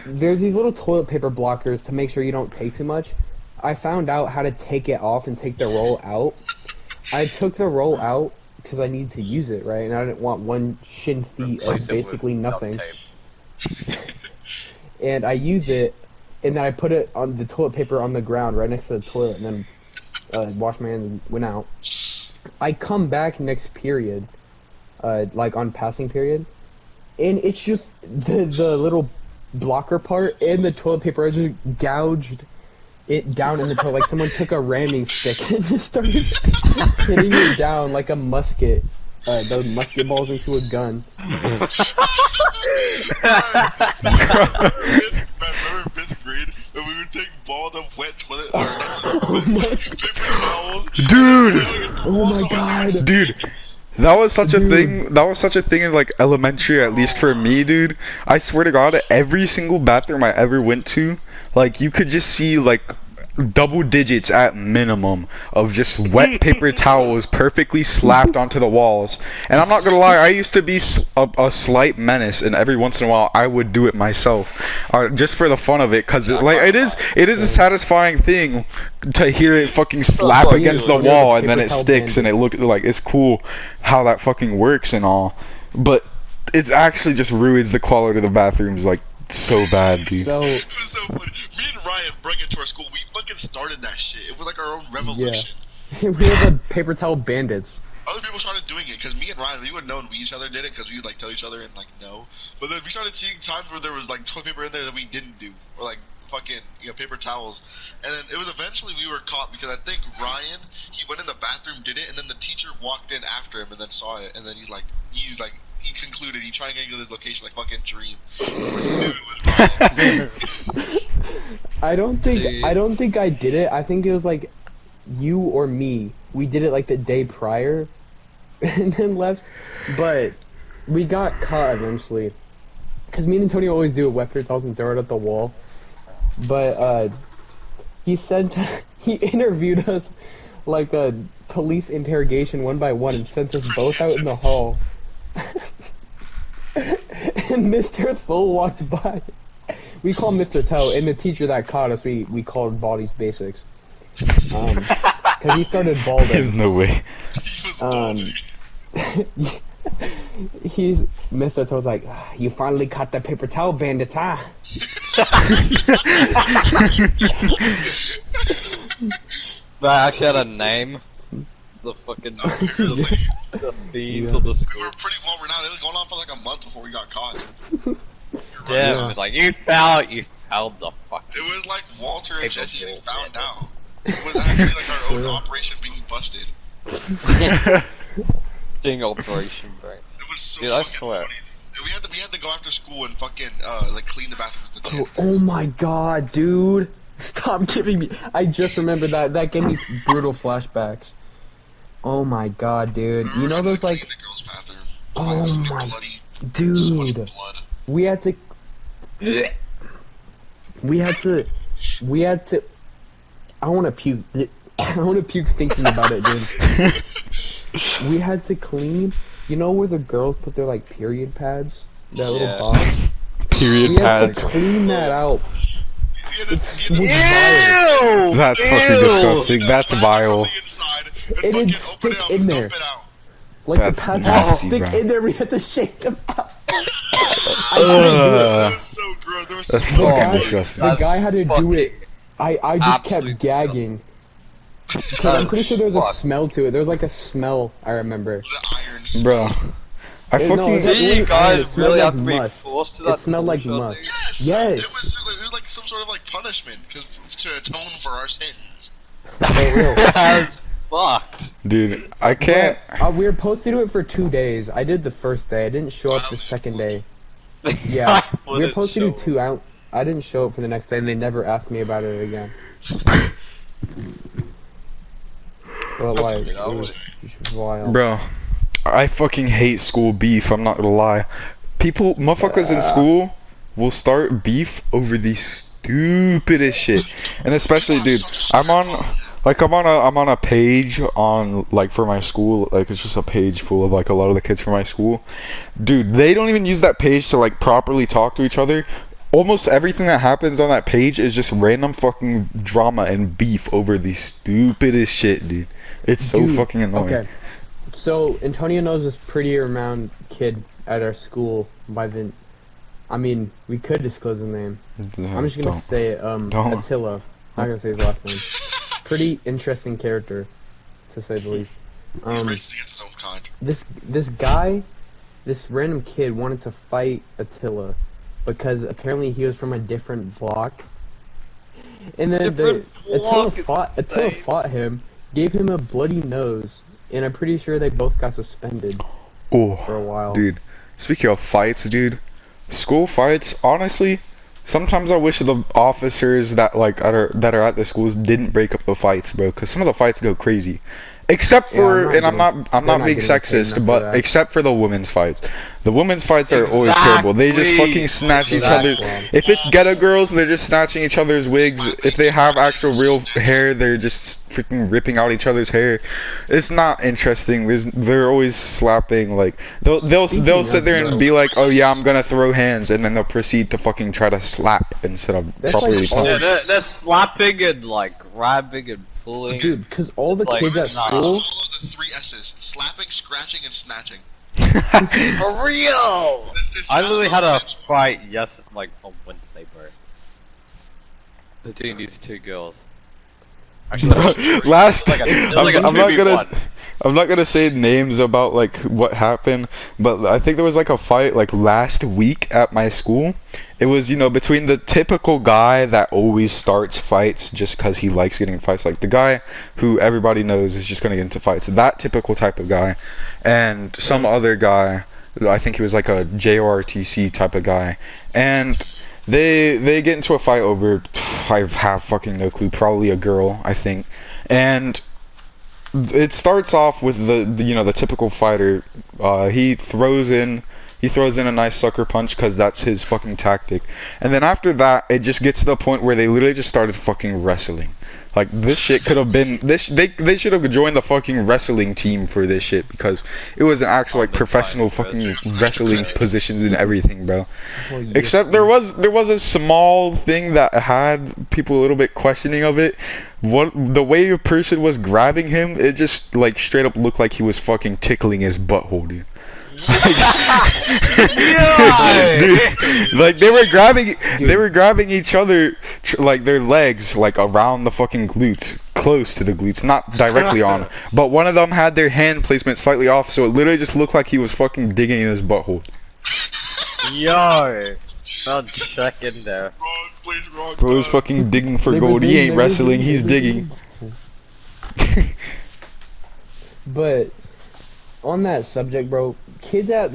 there's these little toilet paper blockers to make sure you don't take too much. I found out how to take it off and take the roll out. I took the roll out because I needed to use it, right? And I didn't want one shin feet of Replace it with basically duct nothing. tape. And I use it, and then I put it on the toilet paper on the ground right next to the toilet, and then washed my hands and went out. I come back next period, like on passing period, and it's just the little blocker part and the toilet paper. I just gouged it down in the toilet, like someone took a ramming stick and just started hitting it down like a musket. Those musket balls into a gun. Remember 5th grade and we would take balled up wet toilet paper towels. Dude! Oh my god. Dude, that was such a Dude. thing. That was such a thing in like elementary, at least for me, dude. I swear to God, every single bathroom I ever went to, like you could just see like double digits at minimum of just wet paper towels perfectly slapped onto the walls. And I'm not gonna lie, I used to be a slight menace, and every once in a while I would do it myself, just for the fun of it, cause it is a satisfying thing to hear it fucking slap fuck against you. the wall and then Paper it towel sticks and it bandits. look like it's cool how that fucking works and all, but it actually just ruins the quality of the bathrooms like so bad, dude. So It was so funny. Me and Ryan bring it to our school. We fucking started that shit. It was like our own revolution. we were the paper towel bandits. Other people started doing it because me and Ryan, we would know when we each other did it because we would like tell each other and like no. But then we started seeing times where there was like toilet paper in there that we didn't do, or like fucking paper towels. And then it was eventually we were caught because I think Ryan, he went in the bathroom, did it, and then the teacher walked in after him and then saw it, and then he concluded he triangulated his location like fucking Dream. I don't Dude. think I did it. I think it was like you or me. We did it like the day prior and then left. But we got caught eventually. Cause me and Antonio always do it wet paper towels and throw it at the wall. But he said he interviewed us like a police interrogation one by one and sent us both out in the hall. And Mr. Soul walked by. We call him Mr. Toe, and the teacher that caught us, we called Bodies Basics. Cause he started There's balding. no way. He was Um, balding. He's Mr. Toe's like, you finally caught the paper towel bandits, huh? But I actually had a name. The fucking Apparently, the fiends Yeah. of the we school. were pretty well renowned. It was going on for like a month before we got caught. Damn, it was like you found the fuck. It was like Walter and Paper Jesse towel found out. bandits. It was actually like our own Yeah. operation being busted. Doing Operation Brain. It was so Dude, I fucking swear. funny. We had to go after school and fucking like clean the bathrooms with the Oh, oh my god, dude. Stop giving me. I just remembered that. That gave me brutal flashbacks. Oh my god, dude. You know those like. the girls' bathroom. Oh It was big my- bloody, sweaty Dude. blood. We had to. We had to. I want to puke. I want to puke thinking about it, dude. We had to clean. You know where the girls put their like period pads? That Yeah. little box. Period We had pads. to clean that out. You had to- It's you had to- Ew! That's fucking disgusting. That's plastic vile. from the inside and It fucking didn't open stick it up in and there. dump it out. Like That's the pads nasty, had to stick bro. in there. We had to shake them out. I That Ugh. was so gross. There was That's so fucking much. disgusting. The guy had to do it. I just absolutely kept gagging. 'Cause I'm pretty sure there was a smell to it. There was like a smell. I remember. The iron smell. Bro. I No, fucking. it's Do like- you it guys smelled really like have to be must. forced to It that smelled like torture must. thing? Yes. Yes. It was like some sort of like punishment to atone for our sins. For real. That's fucked. Dude, I can't. We were supposed to do it for 2 days. I did the first day. I didn't show up the second day. Yeah, we were supposed to do 2. I didn't show up for the next day, and they never asked me about it again. But like, it was wild. Bro, I fucking hate school beef, I'm not gonna lie. Motherfuckers in school will start beef over the stupidest shit. And especially, dude, I'm on a page on, like, for my school, like, it's just a page full of, like, a lot of the kids from my school. Dude, they don't even use that page to, like, properly talk to each other. Almost everything that happens on that page is just random fucking drama and beef over the stupidest shit, dude. It's so Dude, fucking annoying. Okay, so Antonio knows this pretty renowned kid at our school by the. I mean, we could disclose his name. I'm just gonna Don't. say it. Don't. Attila. I'm not gonna say his last name. Pretty interesting character, to say the least. He's racist against his own kind. This guy, this random kid wanted to fight Attila because apparently he was from a different block. And then Different Attila block is insane. fought him, gave him a bloody nose, and I'm pretty sure they both got suspended for Oh, a while. dude. Speaking of fights, dude, school fights. Honestly, sometimes I wish the officers that are at the schools didn't break up the fights, bro. Because some of the fights go crazy. Except Yeah, for, I'm I'm not being getting paid sexist, enough but for that. except for the women's fights. The women's fights are always terrible. They just Exactly. fucking snatch each Exactly. other's. If it's ghetto girls, they're just snatching each other's wigs. If they have actual real hair, they're just freaking ripping out each other's hair. It's not interesting. They're always slapping. Like they'll sit there and be like, oh yeah, I'm gonna throw hands, and then they'll proceed to fucking try to slap instead of That's properly like punch. Yeah, they're slapping and like grabbing and pulling. Dude, because all the It's like, kids at nah. school, Follow the 3 S's: slapping, scratching, and snatching. For real! This I literally had a bitch. fight like on Wednesday, bro. Between these two girls. Actually, Last, it was like a I'm not 2v1. I'm not gonna say names about like what happened, but I think there was like a fight like last week at my school. It was, you know, between the typical guy that always starts fights just because he likes getting in fights, like the guy who everybody knows is just gonna get into fights, that typical type of guy, and some other guy. I think he was like a JRTC type of guy, and they get into a fight over, I have fucking no clue, probably a girl, I think, and it starts off with the you know, the typical fighter. He throws in a nice sucker punch because that's his fucking tactic, and then after that it just gets to the point where they literally just started fucking wrestling. Like, this shit could have been this. They should have joined the fucking wrestling team for this shit, because it was an actual like professional fucking wrestling positions and everything, bro. well, you Except there was a small thing that had people a little bit questioning of it. What the way a person was grabbing him, it just like straight up looked like he was fucking tickling his butthole, dude. Dude, like they were grabbing each other, like their legs, like around the fucking glutes, close to the glutes, not directly on. But one of them had their hand placement slightly off, so it literally just looked like he was fucking digging in his butthole. Yo! Not check in there. Wrong place, wrong Bro was time. fucking digging for They gold. He was in- ain't they was wrestling, in- he's they was digging. in- But on that subject, bro, kids at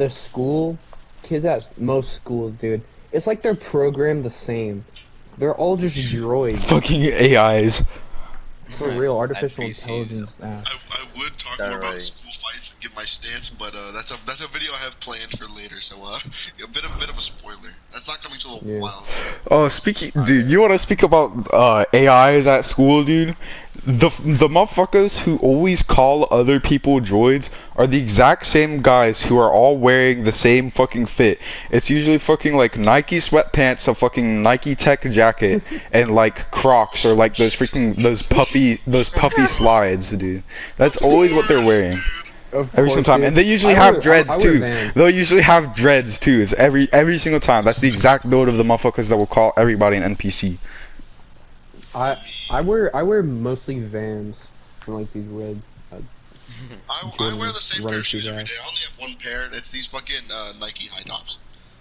most schools, dude, it's like they're programmed the same. They're all just droids. Fucking AIs. For real, artificial NPCs. intelligence. I would talk more Alright. about school fights and give my stance, but that's a video I have planned for later. So a bit of a spoiler. That's not coming till a Yeah. while. Oh, dude, you want to speak about AIs at school, dude? The motherfuckers who always call other people droids are the exact same guys who are all wearing the same fucking fit. It's usually fucking like Nike sweatpants, a fucking Nike Tech jacket, and like Crocs or like those puffy slides, dude. That's always what they're wearing. Of Every single course, time, dude. and they usually I have wear- dreads I wear too. Vans. They'll usually have dreads too. It's every single time. That's the exact build of the motherfuckers that will call everybody an NPC. I wear mostly Vans and like these red. I wear the same pair of shoes every day. I only have one pair. It's these fucking Nike high tops.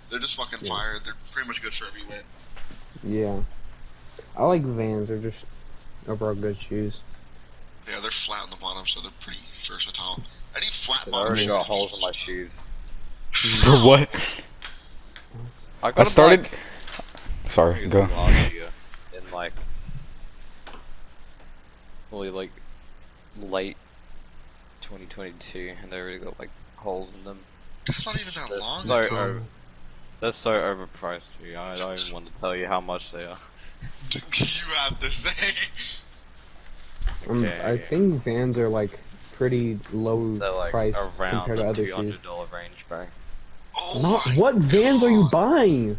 They're just fucking Yeah. fire. They're pretty much good for everywhere. Yeah, I like Vans. They're just overall good shoes. Yeah, they're flat on the bottom, so they're pretty versatile. I need flat I bottom already shoes. got holes in my shoes. For what? I I got started. Like, Sorry, go. last year in like probably like late 2022, and they already got like holes in them. That's not even that They're long so ago. they're so overpriced, dude. I don't even want to tell you how much they are. You have to say. Okay, I okay. think Vans are like pretty low They're like price around compared to the other shoes. $200 range, bro. Oh Not my what Vans are you God. buying?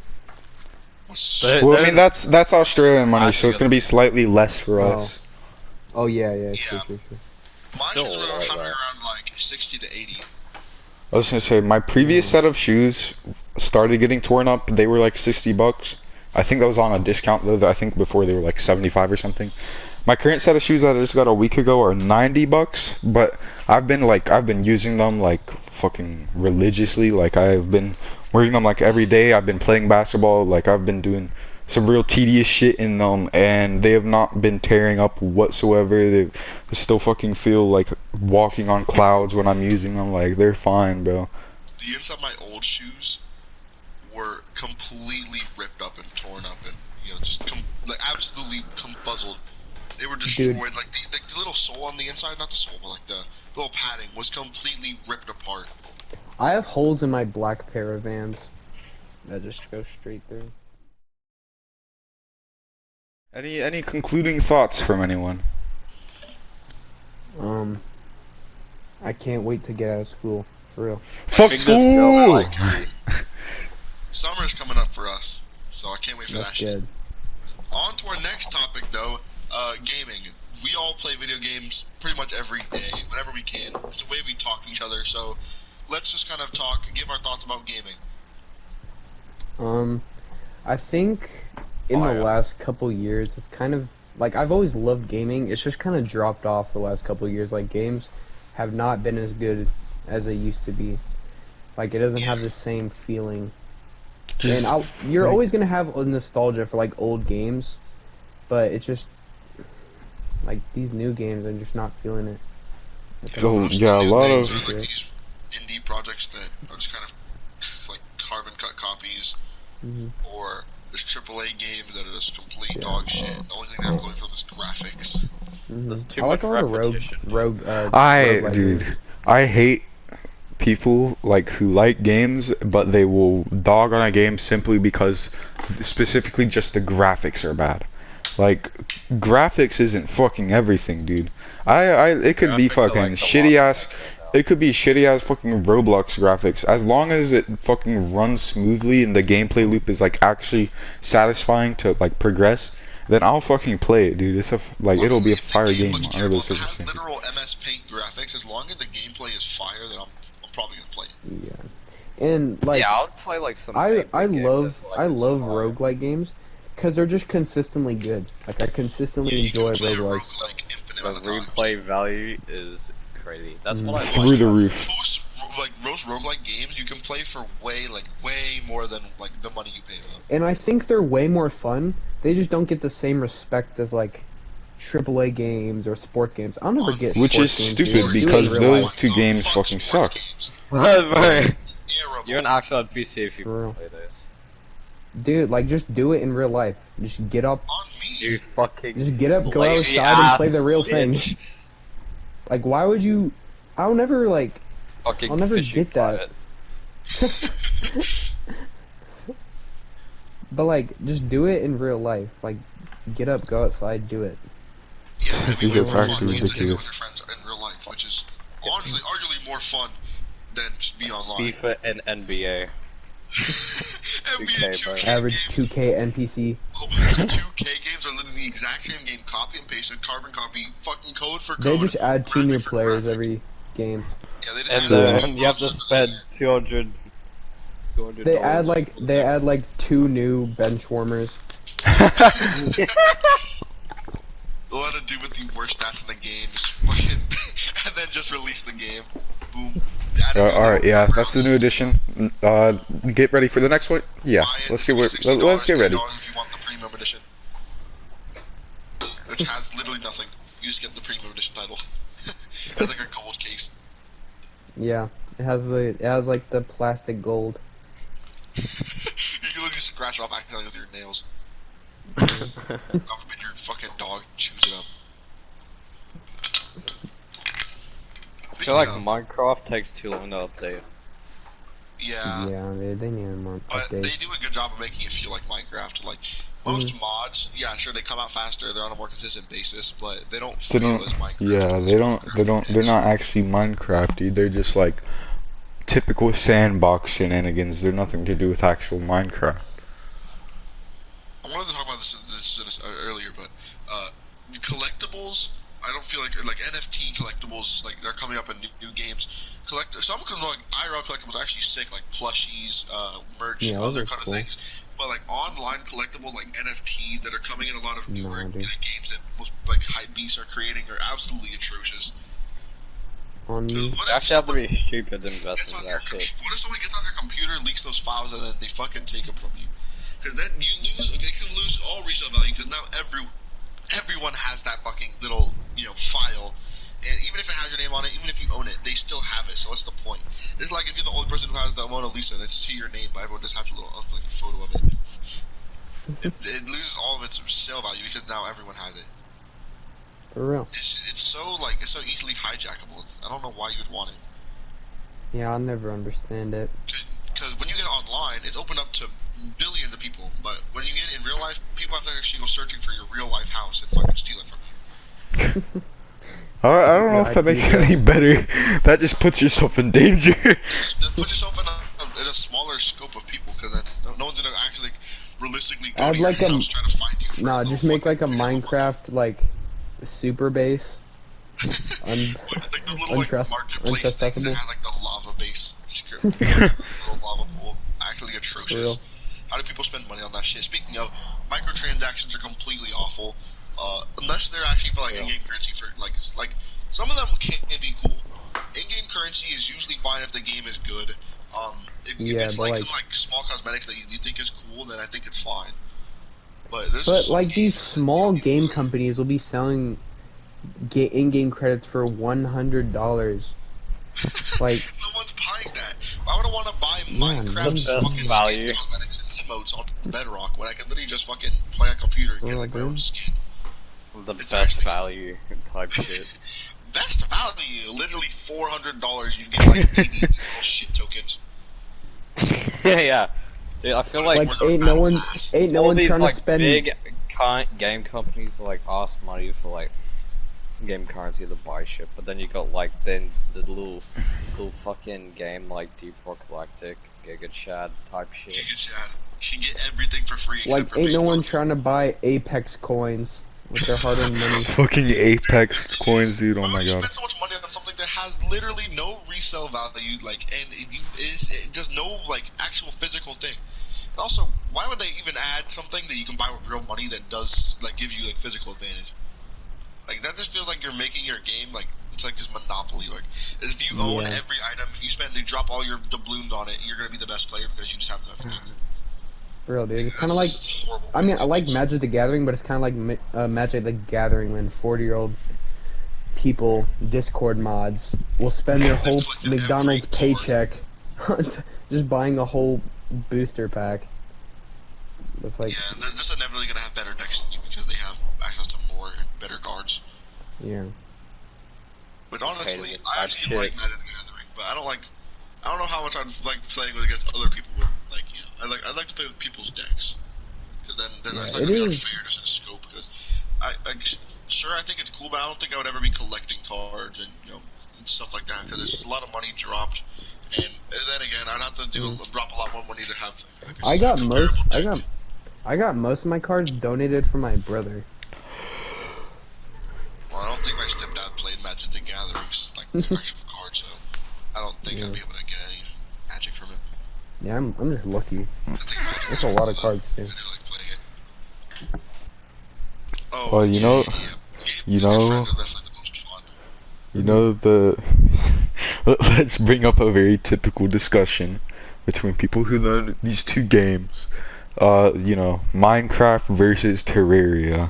What's- They- Well, I they're- mean that's Australian money, I so think it's gonna be slightly less for Oh. us. Oh yeah, true. Yeah. True. Mine Still shoes are alright, hovering though. around like 60 to 80. I was gonna say my previous set of shoes started getting torn up. They were like $60. I think that was on a discount though. I think before they were like 75 or something. My current set of shoes that I just got a week ago are $90, but I've been using them like fucking religiously. Like I've been wearing them like every day. I've been playing basketball. Like I've been doing some real tedious shit in them, and they have not been tearing up whatsoever. They still fucking feel like walking on clouds when I'm using them. Like they're fine, bro. The inside of my old shoes were completely ripped up and torn up and, you know, just like absolutely confuzzled. They were destroyed. Dude. Like the little sole on the inside, not the sole, but like the little padding was completely ripped apart. I have holes in my black pair of Vans that just go straight through. Any concluding thoughts from anyone? I can't wait to get out of school, for real. Fuck Fingers school! crossed, like, Summer's coming up for us, so I can't wait for That's that shit. good. On to our next topic, though, gaming. We all play video games pretty much every day, whenever we can. It's the way we talk to each other, so let's just kind of talk and give our thoughts about gaming. I think in the last couple years, it's kind of like I've always loved gaming. It's just kind of dropped off the last couple years. Like games have not been as good as they used to be. Like it doesn't have the same feeling. Just, And you're like- always gonna have a nostalgia for like old games, but it's just like these new games. I'm just not feeling it. Oh, Most yeah, a new lot things of- are, like these indie projects that are just kind of like carbon cut copies, Mhm. or there's AAA games that are just complete Yeah. dog shit. The only thing they have going for them is graphics. There's too I like much all the rogue, repetition. roguelike Dude, games. I hate people like who like games, but they will dog on a game simply because specifically just the graphics are bad. Like graphics isn't fucking everything, dude. It could be Graphics are fucking like the shitty lost ass. right now. It could be shitty ass fucking Roblox graphics. As long as it fucking runs smoothly and the gameplay loop is like actually satisfying to like progress, then I'll fucking play it, dude. It's it'll be a If the fire game looks under terrible, those if it has circumstances. literal MS Paint graphics, as long as the gameplay is fire, then I'm probably gonna play it. Yeah, and like Yeah, I would play like some. I big games love that's, like, I as love far- roguelike games because they're just consistently good. Like I consistently You enjoy can play a roguelikes. roguelike infinite The amount of times. replay value is crazy. That's what I Through like the about- roof. Most roguelike games you can play for way more than like the money you pay for them. And I think they're way more fun. They just don't get the same respect as like AAA games or sports games. I'll never get Which sports is games, stupid dude. Do it in because real those life. two games Fuck fucking sports suck. games. You're Terrible. an actual NPC if you For real. play this. Dude, like just do it in real life. Just get up, On me. You fucking. just get up, go lazy outside and ass play the real bitch. thing. Like why would you? I'll never like. Fucking I'll never fishing get that. pilot. But like, just do it in real life. Like, get up, go outside, do it. Yeah, This it'd be is way more actually fun to hang out ridiculous. with your friends in real life, which is honestly arguably more fun than just be online. FIFA and NBA. NBA 2K, bro. 2K Average games, 2K NPC. oh, the 2K games are literally the exact same game, copy and pasted, carbon copy, fucking code for code. They just add 2 new graphic for players graphic. every game. Yeah, they just And add Sure. then new you have to rosters spend every 200. They add like 2 new bench warmers. year. They'll let a dude with the worst stats in the game just fucking, and then just release the game. Boom. Add a new Alright, little yeah, fucker that's the else. new edition. Get ready for the next one. Yeah, Buy it, let's it's get $60, let's get ready. $80 if you want the premium edition, which has literally nothing. You just get the premium edition title. It's like a gold case. Yeah, it has like the plastic gold. You can literally scratch off accidentally with your nails. God forbid your fucking dog chews it up. I feel like Minecraft takes too long to update. Yeah. Yeah, they need more But they updates. do a good job of making it feel like Minecraft. Like most mods, yeah, sure they come out faster. They're on a more consistent basis, but they don't They feel don't. as Minecraft. Yeah, as they don't. Minecraft They don't. They're is. not actually Minecrafty. They're just like typical sandbox shenanigans. They're nothing to do with actual Minecraft. I wanted to talk about this earlier, but collectibles. I don't feel like NFT collectibles. Like they're coming up in new games. Some of them like IRL collectibles are actually sick, like plushies, merch, Yeah, those other are kind cool. of things. But like online collectibles, like NFTs that are coming in a lot of newer dude. games that most like hypebeasts are creating are absolutely atrocious. On me. What You if actually have to someone be stupid to gets invest on in your that shit. what if someone gets on your computer, leaks those files, and then they fucking take them from you? Because then it can lose all resale value. Because now everyone has that fucking little file, and even if it has your name on it, even if you own it, they still have it. So what's the point? It's like if you're the only person who has the Mona Lisa, and it's to your name, but everyone just has a little like a photo of it. It loses all of its sale value because now everyone has it. For real. It's so easily hijackable. I don't know why you would want it. Yeah, I'll never understand it. Because when you get online, it's open up to billions of people. But when you get in real life, people have to actually go searching for your real life house and fucking steal it from you. I don't know Your if that IP makes it address. any better. That just puts yourself in danger. Just put yourself in a smaller scope of people, because then no one's gonna actually realistically go Add to your like a- house trying to find you. For Nah, little just make like a fucking minimal money. Minecraft like super base. Like the little like Untrust- marketplace things that untrespassable. had like the lava base script, little lava pool. Actually atrocious. real. How do people spend money on that shit? Speaking of, microtransactions are completely awful. Unless they're actually for like Yeah. in-game currency for like some of them can be cool. In-game currency is usually fine if the game is good. If Yeah, it's but, like like- some like small cosmetics that you think is cool, then I think it's fine. But there's But just some like these games that small you don't game even- companies will be selling in-game credits for $100. Like, no one's buying that. Why would I want to buy Yeah, Minecraft's no. fucking Value. skin cosmetics and emotes on Bedrock when I can literally just fucking play on computer and get Well, like my own dude. skin? The It's best actually- value type shit. Best value, literally $400. You get like 80 little shit tokens. Yeah. Dude, I feel like, like ain't no one all these trying like to spend. big game companies like ask money for like game currency to buy shit, but then you got like then the little fucking game like Deep Rock Galactic, Giga Chad type shit. Giga Chad. You can get everything for free except Like, for ain't being no one wealthy. trying to buy Apex coins with their hard-earned money. Fucking Apex coins, dude. Oh Why my would you god. spend so much money on something that has literally no resale value, like, and it does no like actual physical thing. And also, why would they even add something that you can buy with real money that does like give you like physical advantage? Like that just feels like you're making your game like it's like this monopoly. Like if you own Yeah. every item, if you drop all your doubloons on it, you're gonna be the best player because you just have everything. For real, dude. It's kind That's of like. just horrible. I mean, I like Magic the Gathering, but it's kind of like Magic the Gathering when 40-year-old people, Discord mods, will spend their whole Collected McDonald's every card. paycheck on just buying a whole booster pack. That's like, Yeah, they're just inevitably gonna have better decks than you because they have access to more and better cards. yeah. But honestly, Okay, I that's actually like shit. Magic the Gathering, but I don't know how much I'd like playing with against other people with like I like to play with people's decks because then it's Yeah, not it gonna be is. unfair just in scope because sure I think it's cool, but I don't think I would ever be collecting cards and and stuff like that because there's just a lot of money dropped. And then again, I'd have to drop a lot more money to have. Like, a I got comparable most. deck. I got most of my cards donated from my brother. Well, I don't think my stepdad played Magic the Gathering, like actual cards, so I don't think I'd be able to get any Magic from him. Yeah, I'm just lucky. I think Magic That's a lot of cards too. I do like playing it. Oh, Well, you know- Games you with your know- friends are definitely the most fun. You know let's bring up a very typical discussion between people who know these two games. Minecraft versus Terraria.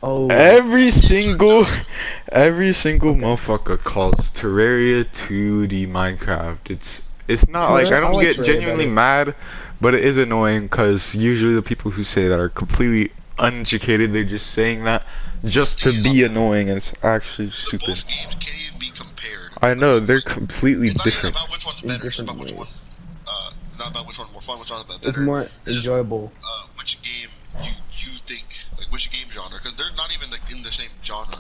Oh, Every single motherfucker calls Terraria 2D Minecraft. It's not like I don't like get Terraria genuinely better. mad, but it is annoying because usually the people who say that are completely uneducated. They're just saying that just to be annoying, and it's actually The stupid. both games can't even be compared. I know they're completely It's not even different. about which one's in better. It's different about which one. ways. Not about which one's more fun, which one's better. It's more It's just, enjoyable. which game you think like which game genre? Because they're not even like in the same genre.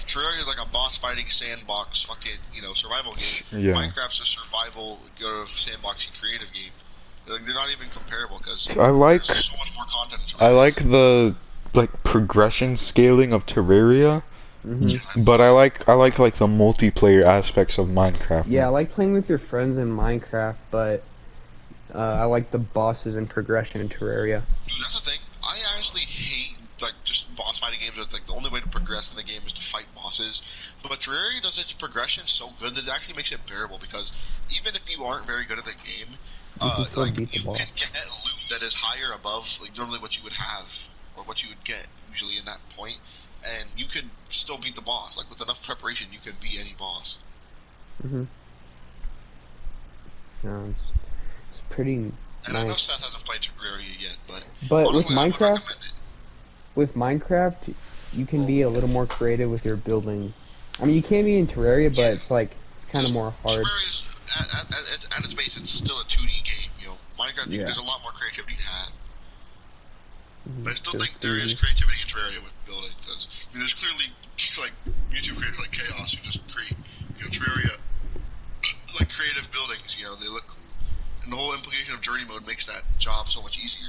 Terraria is like a boss fighting sandbox fucking survival game. Yeah. Minecraft's a survival sandboxy creative game. They're not even comparable because I like there's so much more content. In I Terraria. like the progression scaling of Terraria, Hmm but I like like the multiplayer aspects of Minecraft. Yeah, I like playing with your friends in Minecraft, but I like the bosses and progression in Terraria. Dude, that's the thing. I actually hate like just boss fighting games. With, like the only way to progress in the game is to fight bosses. But Terraria does its progression so good that it actually makes it bearable. Because even if you aren't very good at the game, You can still like beat the you boss. can get loot that is higher above like normally what you would have or what you would get usually in that point, and you could still beat the boss. Like with enough preparation, you can beat any boss. Hmm No, it's pretty And I know nice. Seth hasn't played Terraria yet, but But with honestly, I would Minecraft, recommend it. with Minecraft, you can be a little more creative with your building. I mean, you can be in Terraria, but Yeah. it's kind of more hard. Terraria's at its base, it's still a 2D game. You know, Minecraft. Yeah. There's a lot more creativity to have. But I still Just think there is 3D. creativity in Terraria with building, because I mean, there's clearly like YouTube creators like Chaos who just create, you know, Terraria like creative buildings. You know, they look cool, and the whole implication of journey mode makes that job so much easier.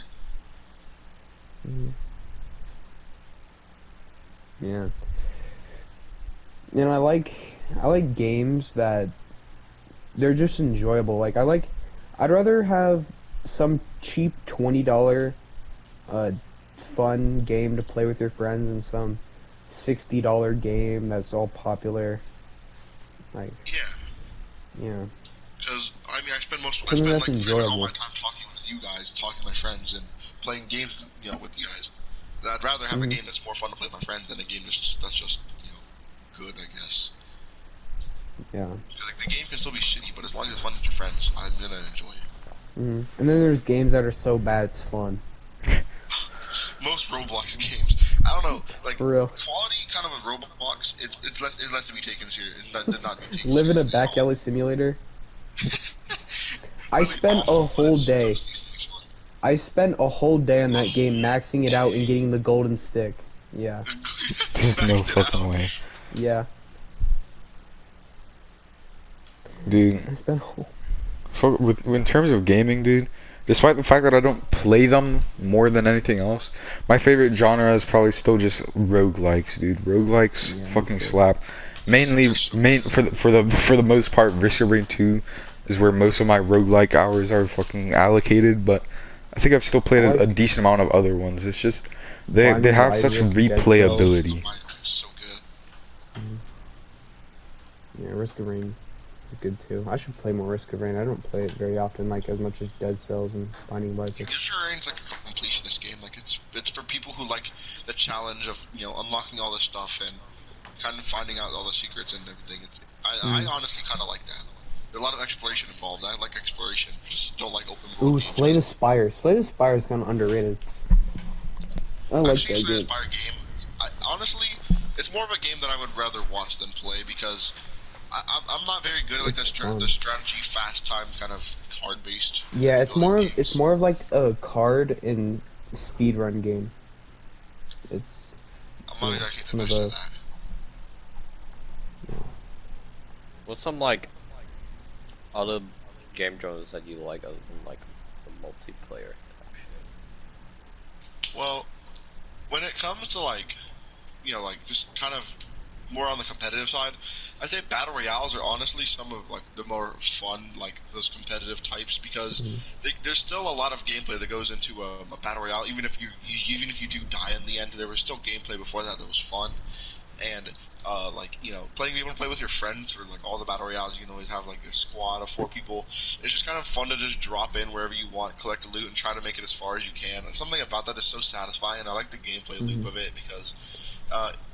Mhm. Yeah. You know, I like games that they're just enjoyable. Like I'd rather have some cheap $20 fun game to play with your friends than some $60 game that's all popular. Like, Yeah, yeah. because I mean, I spend Something that's like pretty much all enjoyable. my time talking with you guys, talking to my friends, and playing games, you know, with you guys. I'd rather have a Mhm. game that's more fun to play with my friends than a game that's just you know good, I guess. Yeah. Because like, the game can still be shitty, but as long as it's fun with your friends, I'm gonna enjoy it. And then there's games that are so bad it's fun. Most Roblox games, I don't know, like For real. quality kind of a Roblox, it's less to be taken serious, not be taken Live in a seriously at back all. alley simulator. I Really spent awful, a but whole it's still day. decently fun. I spent a whole day on that game maxing it out and getting the golden stick. Yeah. There's no Maxed it fucking out. way, Yeah. dude. I spent a whole In terms of gaming, dude, despite the fact that I don't play them more than anything else, my favorite genre is probably still just roguelikes, dude. Roguelikes Yeah, me fucking too. slap. For the most part, Risk of Rain 2 is where most of my roguelike hours are fucking allocated, but I think I've still played I a like decent amount of other ones. It's just they Binding of have such Isaac, Dead Cells. replayability. It's so good. Yeah, Risk of Rain is good too. I should play more Risk of Rain. I don't play it very often, like as much as Dead Cells and Binding of Isaac. Risk of Rain's like a completionist game. Like it's for people who like the challenge of, you know, unlocking all this stuff and kind of finding out all the secrets and everything. I honestly kind of like that. There's a lot of exploration involved. I like exploration. Just don't like open world Ooh, games. Slay the Spire. Slay the Spire is kind of underrated. I like Actually, that Slay the game. Spire game. Honestly, it's more of a game that I would rather watch than play because I'm not very good at like It's fun. the strategy, fast time kind of card based. Yeah, it's more of like a card and speedrun game. It's I'm not yeah, exactly some the of best at those. that. What's some like other game genres that you like other than like the multiplayer type shit? Well, when it comes to like, you know, like just kind of more on the competitive side, I'd say battle royales are honestly some of like the more fun, like those competitive types, because there's still a lot of gameplay that goes into a battle royale. Even if you do die in the end, there was still gameplay before that was fun. And like, you know, you want to play with your friends for like all the battle royales. You can always have like a squad of 4 people. It's just kind of fun to just drop in wherever you want, collect loot, and try to make it as far as you can. And something about that is so satisfying. I like the gameplay loop of it because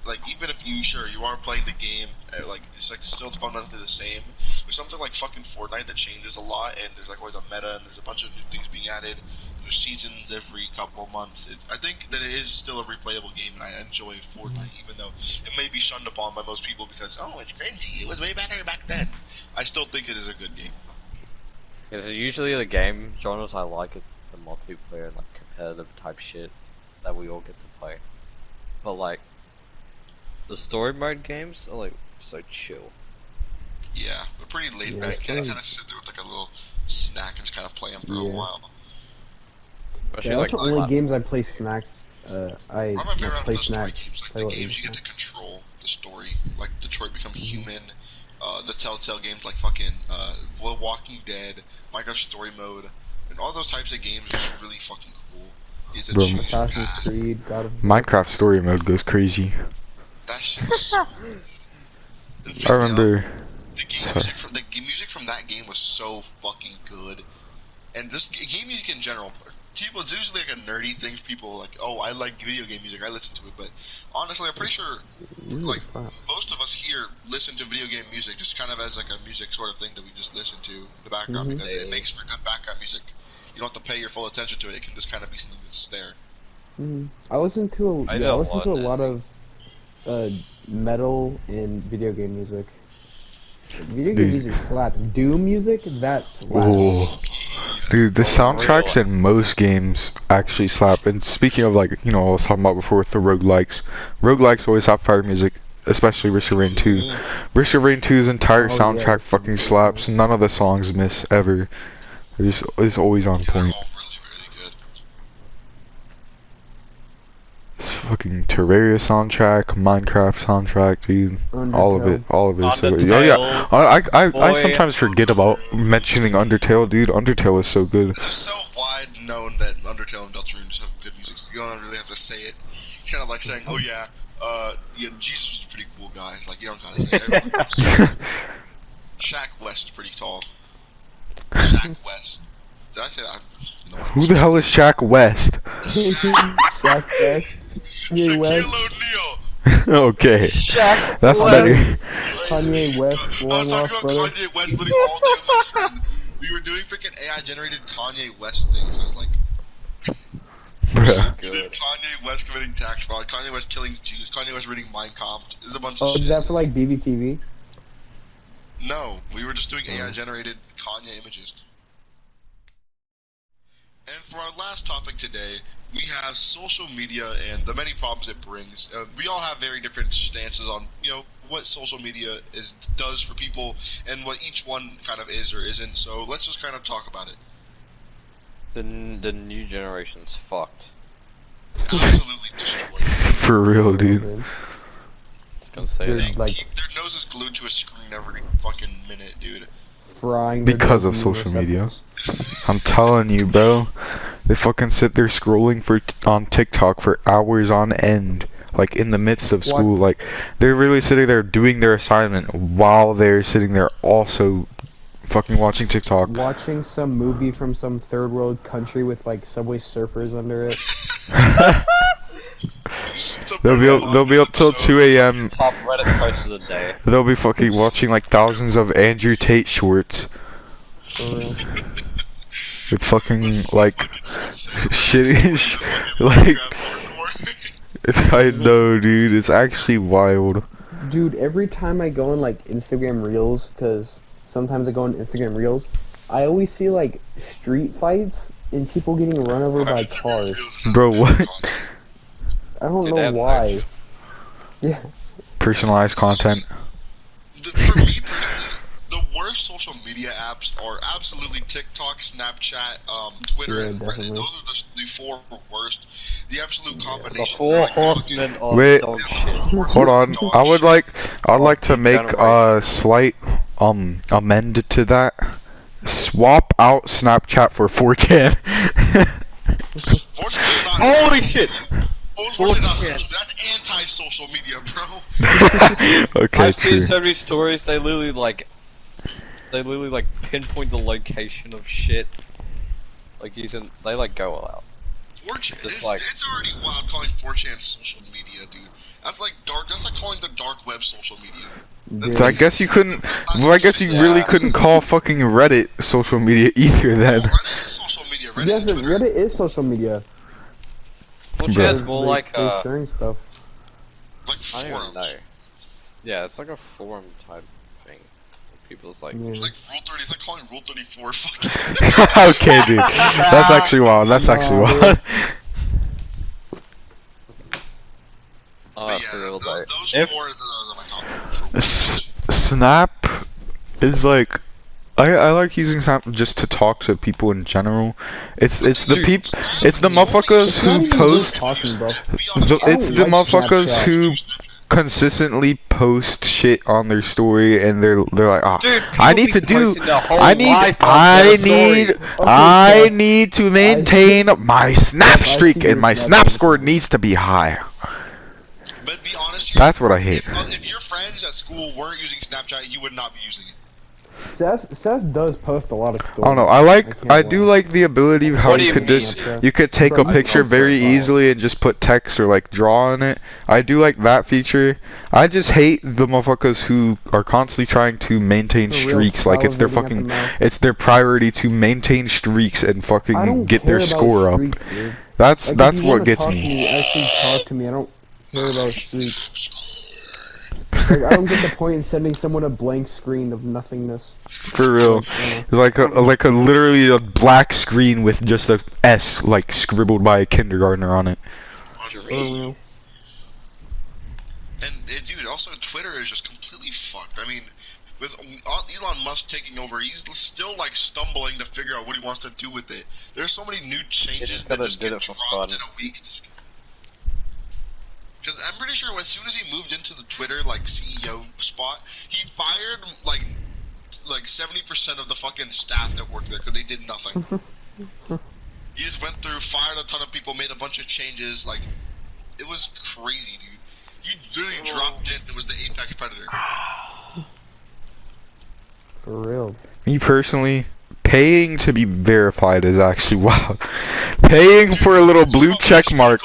like even if you are playing the game, like it's like still fundamentally the same. There's something like fucking Fortnite that changes a lot, and there's like always a meta, and there's a bunch of new things being added. There's seasons every couple months. I think that it is still a replayable game, and I enjoy Fortnite, even though it may be shunned upon by most people because it's cringy. It was way better back then. I still think it is a good game. Yeah, so usually the game genres I like is the multiplayer and like competitive type shit that we all get to play. But like the story mode games are like so chill. Yeah, they're pretty laid Yeah, back. it's You can fun. kind of sit there with like a little snack and just kind of play them for a Yeah. while. Especially Yeah, that's like the only la- games I play snacks. I One of my not favorite play of those story snacks. games, like Play the what we games you get to snack. control the story, like Detroit Become Human, the Telltale games like fucking The Walking Dead, Minecraft Story Mode, and all those types of games are just really fucking cool. Is a Bro, choose your Assassin's path. Creed, God of War. Minecraft story mode goes crazy. That shit was so good. And I freak me out. remember. The music from that game was so fucking good, and this game music in general. People, it's usually like a nerdy thing for people. Like, oh, I like video game music, I listen to it. But honestly, I'm pretty sure Usually like slaps. most of us here listen to video game music just kind of as like a music sort of thing that we just listen to in the background Mhm. because it makes for good background music. You don't have to pay your full attention to it. It can just kind of be something that's there. I listen to I I know listen to a one, lot of metal and video game music. Video game Dude. music slaps. Doom music, that slaps. Oh, dude, the soundtracks in most games actually slap. And speaking of, like, you know, I was talking about before with the roguelikes always have fire music, especially Risk of Rain 2. Risk of Rain 2's entire Oh, yeah, soundtrack that's fucking good. slaps. None of the songs miss ever. It's always on They're point. all really, really good. Fucking Terraria soundtrack, Minecraft soundtrack, dude. All of it is so good. Oh yeah, I Boy. sometimes forget about mentioning Undertale, dude. Undertale is so good. It's just so wide known that Undertale and Deltarune just have good music. So you don't really have to say it. Kind of like saying, "Oh yeah, Jesus was a pretty cool guy." It's like you don't gotta say it. Shaq West is pretty tall. Shaq West. Did I say that? No. Who the hell is Shaq West? Shaq West. Kanye West. Shaquille O'Neal. Okay, Shaq that's West. better. Kanye West, I was long talking lost about brother. Kanye West literally all day with my friend. We were doing freaking AI generated Kanye West things. I was like, Bruh. and then Kanye West committing tax fraud, Kanye West killing Jews, Kanye West reading Mein Kampf. There's a bunch of Oh, shit. is that for like BBTV? No, we were just doing AI generated Kanye images. And for our last topic today, we have social media and the many problems it brings. We all have very different stances on, you know, what social media does for people and what each one kind of is or isn't. So let's just kind of talk about it. The new generation's fucked. Absolutely destroyed. For real, dude. It's gonna say Dude, that. They like- keep their noses glued to a screen every fucking minute, dude. Frying their Because of dopamine social media. receptors. I'm telling you, bro. They fucking sit there scrolling on TikTok for hours on end, like in the midst of school. Like they're really sitting there doing their assignment while they're sitting there also fucking watching TikTok. Watching some movie from some third world country with like Subway Surfers under it. They'll be up till 2 a.m. Top Reddit posts of the day. They'll be fucking watching like thousands of Andrew Tate shorts For real. with fucking like shitty, like I know, dude. It's actually wild. Dude, every time I go on like Instagram Reels, because sometimes I go on Instagram Reels, I always see like street fights and people getting run over by cars. Bro, what? I don't Dude, they know have why. Yeah. Personalized content. For me personally, the worst social media apps are absolutely TikTok, Snapchat, Twitter, Yeah, and Reddit. definitely. Those are the four worst. The absolute The combination. four horsemen of Wait. dog shit. Hold on. I'd like to make a generation. slight amend to that. Swap out Snapchat for 4chan. Fortunately, not Holy shit! Fortunately, not Bullshit. social. That's anti-social media, bro. Okay, I've seen true. so many stories. They literally like pinpoint the location of shit. Like they like go all out. 4chan. Just like- It's already wild calling 4chan social media, dude. That's like dark. That's like calling the dark web social media. Dude. So I guess you couldn't. Well, I guess you really couldn't call fucking Reddit social media either. Then. Reddit is social media. Reddit Yes, and Twitter. Reddit is social media. Well, Bro. it's more like they're sharing stuff. Like I don't even forums. know. Yeah, it's like a forum type thing. People's like, Yeah. Like Rule 30. It's like calling Rule 34 fucking. Okay, dude. That's actually wild. That's actually Nah, wild. oh, But for yeah, real those though. four If are my top three. Snap is like. I like using Snap just to talk to people in general. It's the it's the motherfuckers It's not who even good post. talking, bro. It's the like motherfuckers Snapchat. who consistently post shit on their story, and they're like, ah, dude, I people need be to do. posting their whole I need. life on I their story. need. Okay, I Jeff. need to maintain my snap Jeff, I streak, see and my your snap Snap score post. needs to be high. But be honest here. That's what I hate. If your friends at school weren't using Snapchat, you would not be using it. Seth does post a lot of stories. I don't know. can't I do lie. like the ability of how What do you you could mean? just Snapchat. you could take a Bro, I picture post very it all. easily and just put text or like draw on it. I do like that feature. I just hate the motherfuckers who are constantly trying to maintain For real, streaks. Like it's their salivating at the fucking mouth. it's their priority to maintain streaks and I fucking don't get care their about score up. streaks, dude. That's Like, that's if you what wanna gets talk me. To me, actually talk to me. I don't care about streaks. Like, I don't get the point in sending someone a blank screen of nothingness. For real. Like a literally a black screen with just a S like scribbled by a kindergartner on it. Jeez. And dude, also Twitter is just completely fucked. I mean, with Elon Musk taking over, he's still like stumbling to figure out what he wants to do with it. There's so many new changes just that gotta just do get it for dropped fun. in a week. Because I'm pretty sure as soon as he moved into the Twitter like CEO spot, he fired like 70% of the fucking staff that worked there because they did nothing. He just went through, fired a ton of people, made a bunch of changes. Like, it was crazy, dude. He literally dropped in and was the apex predator. For real. Me personally, paying to be verified is actually wild. Paying for a little blue check mark.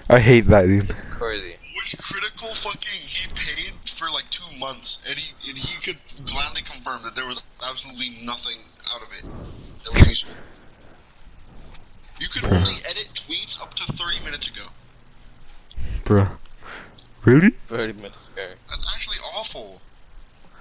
I hate that, dude. It's crazy. Was critical fucking, he paid for like 2 months, and he could gladly confirm that there was absolutely nothing out of it that was useful. You could only edit tweets up to 30 minutes ago. Bruh. Really? 30 minutes ago. That's actually awful.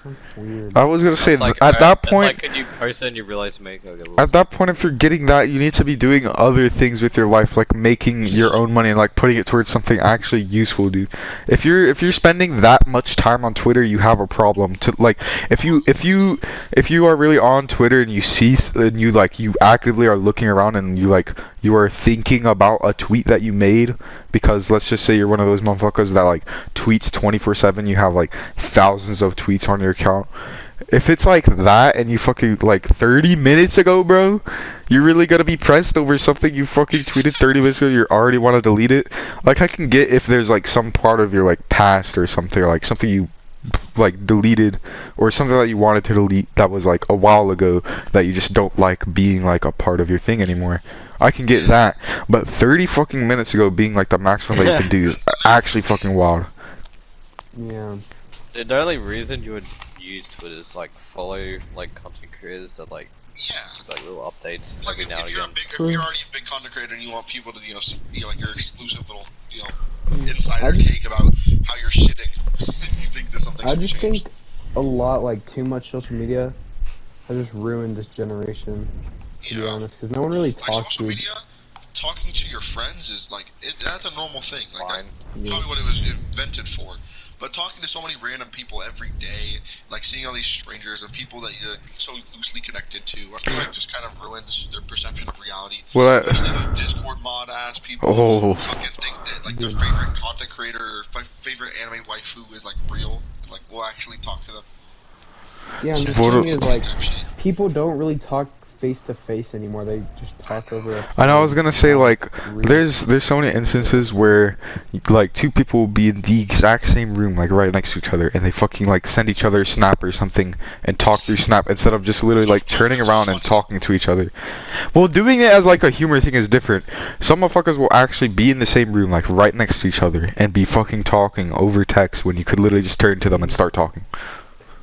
That's weird. I was gonna say, It's like, at that it's point, like when you post it and you realize make a little. at that point, if you're getting that, you need to be doing other things with your life, like making your own money and like putting it towards something actually useful, dude. If you're spending that much time on Twitter, you have a problem. To like, if you are really on Twitter and you see and you actively are looking around and you are thinking about a tweet that you made, because let's just say you're one of those motherfuckers that like tweets 24/7. You have like thousands of tweets on your account. If it's like that and you fucking like 30 minutes ago, bro, you're really gonna be pressed over something you fucking tweeted 30 minutes ago. You already want to delete it. Like, I can get if there's like some part of your like past or something, or like something you like deleted or something that you wanted to delete that was like a while ago that you just don't like being like a part of your thing anymore. I can get that, but 30 fucking minutes ago being like the maximum that you can do is actually fucking wild. Yeah. The only reason you would use Twitter is like follow like content creators that like Yeah. like little updates Like every now and again. if you're already a big content creator and you want people to see like your exclusive little insider take about how you're shitting, you think there's something. I just think a lot, like, too much social media has just ruined this generation, to be honest, because no one really Like talks social to media, talking to your friends is like that's a normal thing. Like Fine. that's probably what it was invented for. But talking to so many random people every day, like seeing all these strangers and people that you're so loosely connected to, I feel like just kind of ruins their perception of reality. Well, Especially those Discord mod ass people Oh. who fucking think that like their favorite content creator or favorite anime waifu is like real and like we'll actually talk to them. Yeah, and the What thing a- is, like, Type shit. people don't really talk face to face anymore. They just talk over. I know, I was gonna say, like, there's so many instances where like two people will be in the exact same room, like right next to each other, and they fucking like send each other a snap or something and talk through snap instead of just literally like turning around and talking to each other. Well, doing it as like a humor thing is different. Some motherfuckers will actually be in the same room, like right next to each other, and be fucking talking over text when you could literally just turn to them and start talking.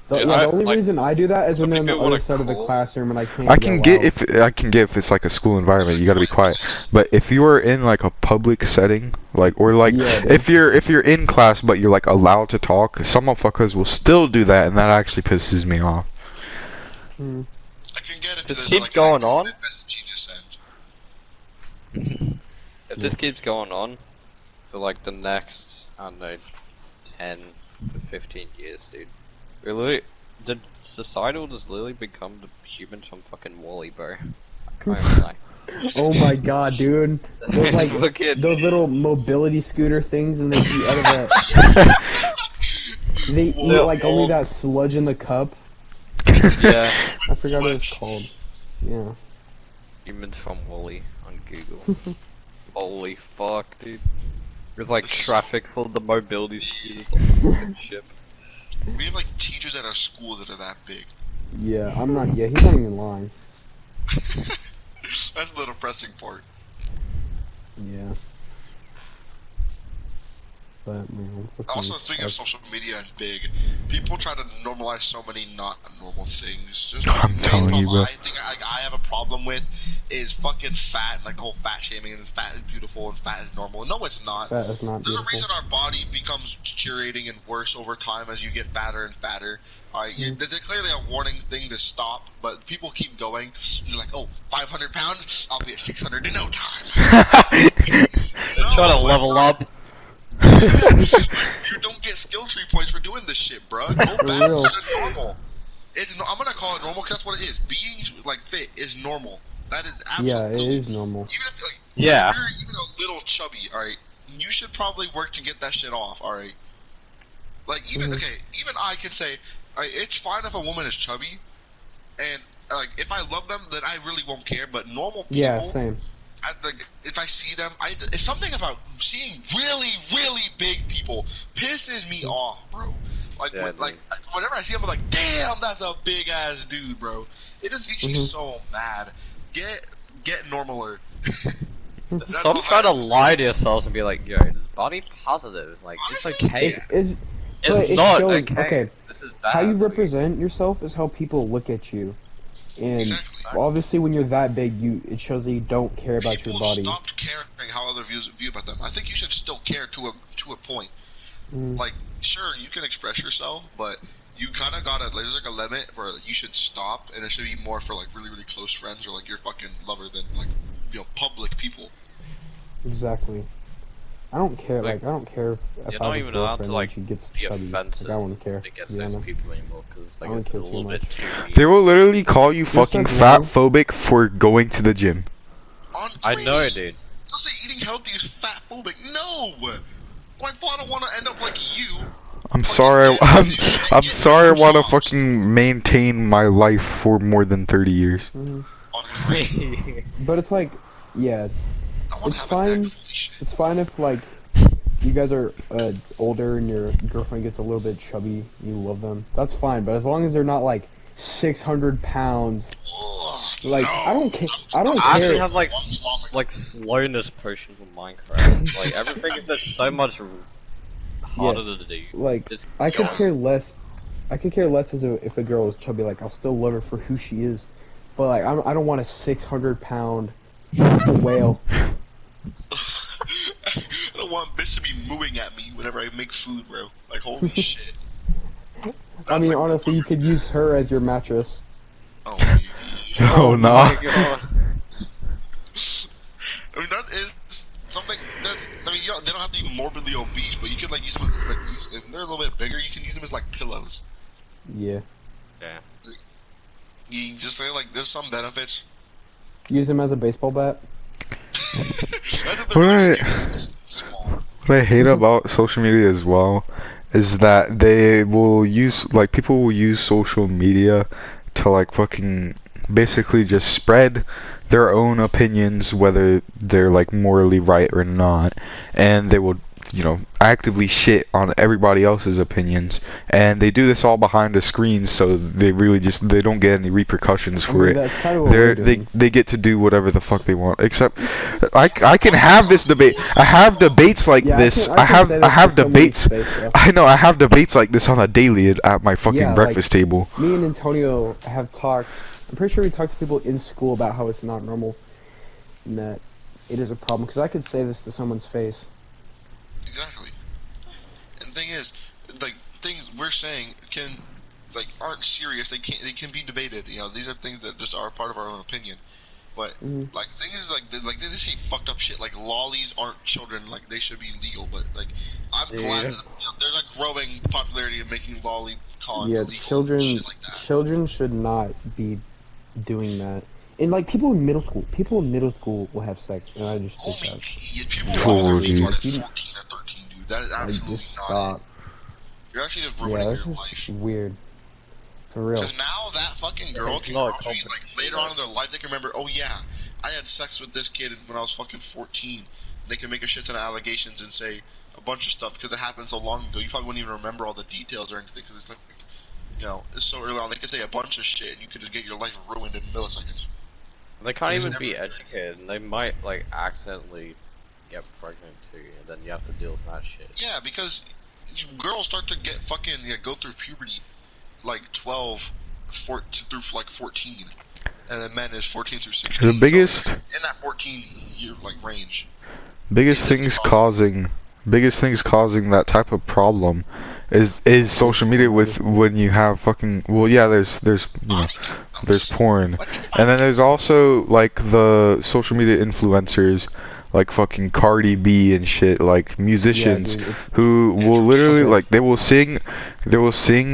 The, Yeah, the only like, reason I do that is when some they're on the people other wanna side of the call- classroom and I can't. I can yell get out. if it's like a school environment, you gotta be quiet. But if you are in like a public setting, like or like Yeah, dude. if you're in class but you're like allowed to talk, some motherfuckers will still do that, and that actually pisses me off. Hmm. I can get if This there's keeps like going an on. message you just sent. If this keeps going on for like the next, I don't know, 10 to 15 years, dude, really, the society will just literally become the humans from fucking Wall-E, bro. I can't even lie. Oh my god, dude! Those like Look at those little mobility scooter things, and they eat out of that. They eat Well, like only that sludge in the cup. yeah, I forgot what it's called. Yeah. humans from Wall-E on Google. Holy fuck, dude. There's like traffic for the mobility scooters on the fucking ship. We have like teachers at our school that are that big. Yeah, I'm not. Yeah, he's not even lying. That's the depressing part. Yeah. But man, Also, speaking of social media and big, people try to normalize so many not normal things. Just I'm main telling you, problem bro. I think I have a problem with is fucking fat, like the whole fat shaming and fat is beautiful and fat is normal. No, it's not. fat is not There's a beautiful. reason our body becomes deteriorating and worse over time as you get fatter and fatter. Alright, there's clearly a warning thing to stop, but people keep going. They're like, oh, 500 pounds? I'll be at 600 in no time. They're trying to level up. You don't get skill tree points for doing this shit, bro. Go back real. to normal. I'm gonna call it normal because that's what it is. Being like fit is normal. That is Yeah, absolutely. it is normal. Even if like Yeah. if you're even a little chubby, all right, you should probably work to get that shit off. All right. Like even Mhm. okay, even I can say, all right, it's fine if a woman is chubby, and like if I love them, then I really won't care. But normal people, Yeah, same. like if I see them, it's something about seeing really, really big people pisses me off, bro. Like, Yeah, like whenever I see them, I'm like, damn, that's a big ass dude, bro. It just makes me Mhm. so mad. Get normaler. That's Stop all trying I to have say. lie to yourselves and be like, yo, just body positive. Like, it's Honestly, okay. It's It's but it not shows- okay. okay, This is bad. how you for represent yourself is how people look at you. And Exactly. obviously, when you're that big, it shows that you don't care about People your body. stopped caring how other view about them. I think you should still care to a point. Mm. Like, sure, you can express yourself, but you kind of gotta. There's like a limit where you should stop, and it should be more for like really, really close friends or like your fucking lover than like public people. Exactly. I don't care. Like, Like, I don't care if you're I not have a even allowed to, girlfriend like, and she gets be chubby. offensive Like, I wouldn't care. against To be those honest. people anymore because I like don't it's a care too little bit much. too mean. They will literally call you fucking as fat long- phobic for going to the gym. On I know, Queenie, dude. Just say eating healthy is fat phobic. No, like, I don't want to end up like you. I'm Fucking sorry. get I'm abused and I'm get sorry. I want to jobs. fucking maintain my life for more than 30 years. Mhm. On Queenie, But it's like, yeah, I want it's to have a neck. fine. Holy shit. It's fine if like you guys are older and your girlfriend gets a little bit chubby. You love them. That's fine. But as long as they're not like 600 pounds. Ugh, Like, no. I don't care. I don't I actually care. have like like slowness potions in Minecraft. Like everything is just so much harder to do. Like, Just I could go. care less. I could care less if a girl is chubby. Like, I'll still love her for who she is. But like, I don't want a 600-pound whale. I don't want bitch to be mooing at me whenever I make food, bro. Like, holy shit. I mean, Like, honestly, you could use her as your mattress. Oh, my Oh, no. my God. I mean, that is something that I mean, they don't have to be morbidly obese, but you could like use them like if they're a little bit bigger, you can use them as like pillows. Yeah. Yeah. You just say like there's some benefits. Use him as a baseball bat. That's if they're really Right. skinny and small. What I hate about social media as well is that they will use, like, people will use social media to, like, fucking basically just spread their own opinions, whether they're, like, morally right or not, and they will, you know, actively shit on everybody else's opinions, and they do this all behind a screen, so they really just, they don't get any repercussions I for mean, it. that's kind of what we're They doing. they get to do whatever the fuck they want. Except, I can have this debate. I have debates like Yeah, this. I can say I this have to somebody's debates. face, though. I know I have debates like this on a daily at my fucking Yeah, like- breakfast table. Me and Antonio have talked. I'm pretty sure we talked to people in school about how it's not normal, and that it is a problem. Because I could say this to someone's face. Exactly. And the thing is, like things we're saying aren't serious. They can be debated. You know, these are things that just are part of our own opinion. But Mhm. like things they say fucked up shit. Like lollies aren't children. Like they should be legal. But like I'm glad that there's a growing popularity of making lolicon Yeah, illegal. children. Shit like that. Children should not be doing that. And like people in middle school will have sex, and I just think Homie, that's people Oh, want their feet dude. at 14 or 13, dude. That is like absolutely just not stop. it. You're actually just Yeah, ruining that's your just life. weird. For real. Because now that fucking girl It's can not a probably, like, competition, later on in though. their life, they can remember, oh yeah, I had sex with this kid when I was fucking 14. They can make a shit ton of allegations and say a bunch of stuff because it happened so long ago. You probably wouldn't even remember all the details or anything because it's like, you know, it's so early on. They could say a bunch of shit and you could just get your life ruined in milliseconds. They can't There's even be never- educated, and they might like accidentally get pregnant too, and then you have to deal with that shit. Yeah, because girls start to get fucking go through puberty like 12, 14 through like 14, and then men is 14 through 16. The biggest so in that 14 year like range. biggest things causing that type of problem is social media with when you have fucking there's there's porn, and then there's also like the social media influencers like fucking Cardi B and shit, like musicians dude, who will literally like they will sing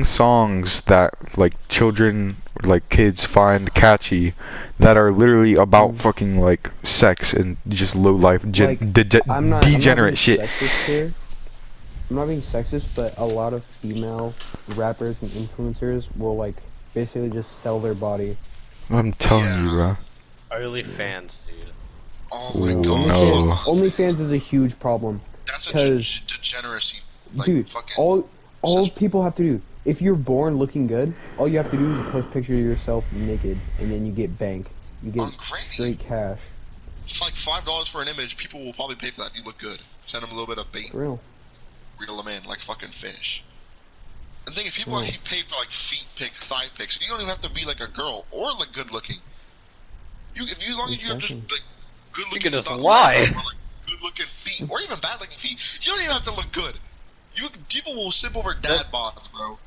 songs that like children, like kids, find catchy, that are literally about fucking like sex and just low life degenerate shit. I'm not being sexist, but a lot of female rappers and influencers will like basically just sell their body. I'm telling you, bro. OnlyFans, dude. Oh my Ooh, god. no. OnlyFans is a huge problem. That's a Because, degeneracy. Like, dude, fucking all people have to do, if you're born looking good, all you have to do is post pictures of yourself naked, and then you get bank. You get straight cash. It's like $5 for an image. People will probably pay for that if you look good. Send them a little bit of bait. For real. Reel them in like fucking fish. And the thing is, people Oh. actually pay for like feet pics, thigh pics. You don't even have to be like a girl or like good looking. As long as you have just like good looking, You can just lie. or like good looking feet, or even bad looking feet. You don't even have to look good. People will sip over dad bods, bro.